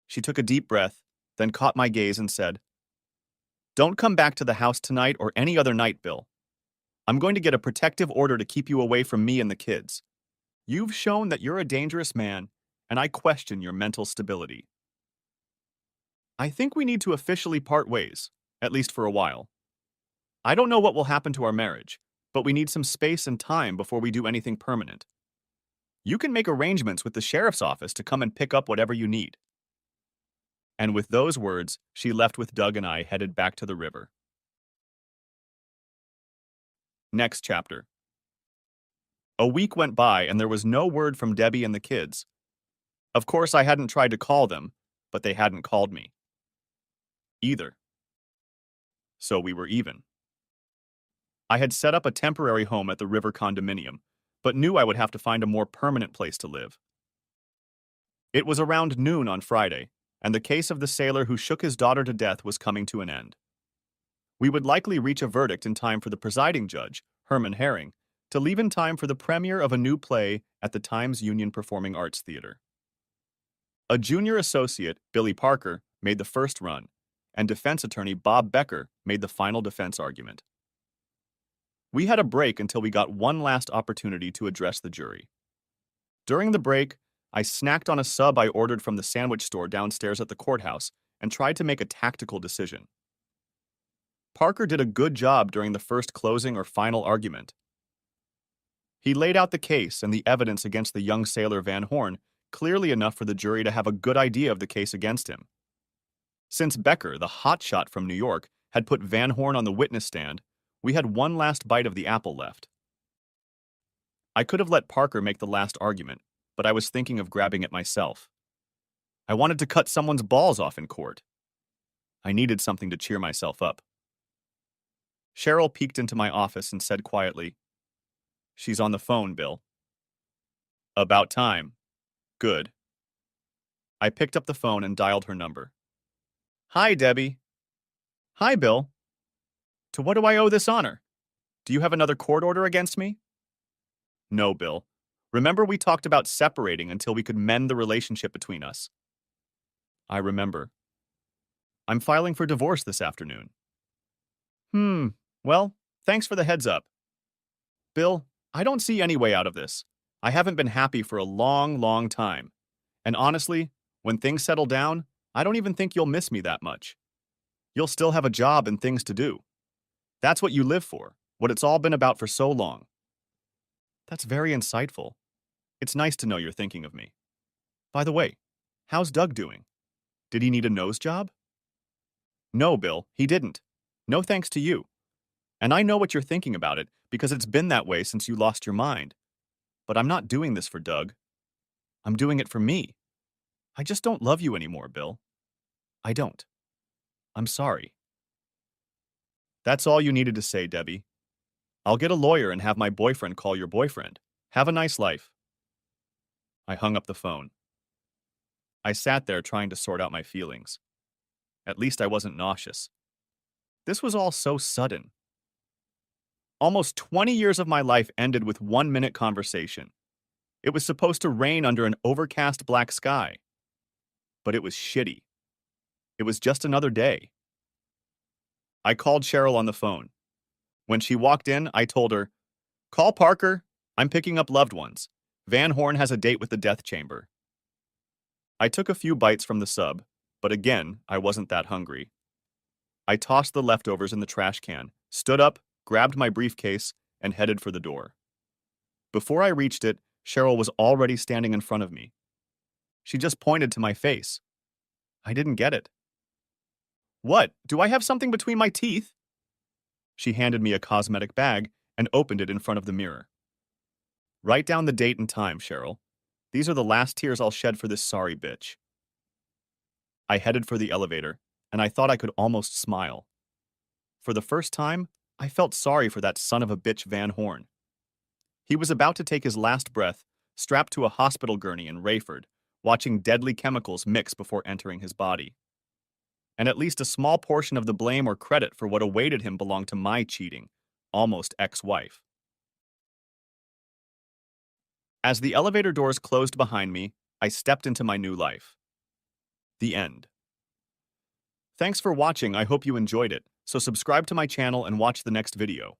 She took a deep breath, then caught my gaze and said, "Don't come back to the house tonight or any other night, Bill. I'm going to get a protective order to keep you away from me and the kids. You've shown that you're a dangerous man, and I question your mental stability. I think we need to officially part ways, at least for a while. I don't know what will happen to our marriage, but we need some space and time before we do anything permanent. You can make arrangements with the sheriff's office to come and pick up whatever you need." And with those words, she left with Doug and I headed back to the river. Next chapter. A week went by and there was no word from Debbie and the kids. Of course, I hadn't tried to call them, but they hadn't called me either. So we were even. I had set up a temporary home at the river condominium, but knew I would have to find a more permanent place to live. It was around noon on Friday, and the case of the sailor who shook his daughter to death was coming to an end. We would likely reach a verdict in time for the presiding judge, Herman Herring, to leave in time for the premiere of a new play at the Times Union Performing Arts Theater. A junior associate, Billy Parker, made the first run, and defense attorney Bob Becker made the final defense argument. We had a break until we got one last opportunity to address the jury. During the break, I snacked on a sub I ordered from the sandwich store downstairs at the courthouse and tried to make a tactical decision. Parker did a good job during the first closing or final argument. He laid out the case and the evidence against the young sailor Van Horn clearly enough for the jury to have a good idea of the case against him. Since Becker, the hotshot from New York, had put Van Horn on the witness stand, we had one last bite of the apple left. I could have let Parker make the last argument, but I was thinking of grabbing it myself. I wanted to cut someone's balls off in court. I needed something to cheer myself up. Cheryl peeked into my office and said quietly, "She's on the phone, Bill." About time. Good. I picked up the phone and dialed her number. "Hi, Debbie." "Hi, Bill. To what do I owe this honor? Do you have another court order against me?" "No, Bill. Remember we talked about separating until we could mend the relationship between us?" "I remember. I'm filing for divorce this afternoon." Well, thanks for the heads up. Bill, I don't see any way out of this. I haven't been happy for a long, long time. And honestly, when things settle down, I don't even think you'll miss me that much. You'll still have a job and things to do. That's what you live for, what it's all been about for so long. That's very insightful. It's nice to know you're thinking of me. By the way, how's Doug doing? Did he need a nose job? No, Bill, he didn't. No thanks to you. And I know what you're thinking about it because it's been that way since you lost your mind. But I'm not doing this for Doug. I'm doing it for me. I just don't love you anymore, Bill. I don't. I'm sorry. That's all you needed to say, Debbie. I'll get a lawyer and have my boyfriend call your boyfriend. Have a nice life. I hung up the phone. I sat there trying to sort out my feelings. At least I wasn't nauseous. This was all so sudden. Almost 20 years of my life ended with 1-minute conversation. It was supposed to rain under an overcast black sky. But it was shitty. It was just another day. I called Cheryl on the phone. When she walked in, I told her, "Call Parker. I'm picking up loved ones. Van Horn has a date with the death chamber." I took a few bites from the sub, but again, I wasn't that hungry. I tossed the leftovers in the trash can, stood up, grabbed my briefcase, and headed for the door. Before I reached it, Cheryl was already standing in front of me. She just pointed to my face. I didn't get it. "What? Do I have something between my teeth?" She handed me a cosmetic bag and opened it in front of the mirror. "Write down the date and time, Cheryl. These are the last tears I'll shed for this sorry bitch." I headed for the elevator, and I thought I could almost smile. For the first time, I felt sorry for that son of a bitch Van Horn. He was about to take his last breath, strapped to a hospital gurney in Rayford, watching deadly chemicals mix before entering his body. And at least a small portion of the blame or credit for what awaited him belonged to my cheating, almost ex-wife. As the elevator doors closed behind me, I stepped into my new life. The end. Thanks for watching. I hope you enjoyed it, so subscribe to my channel and watch the next video.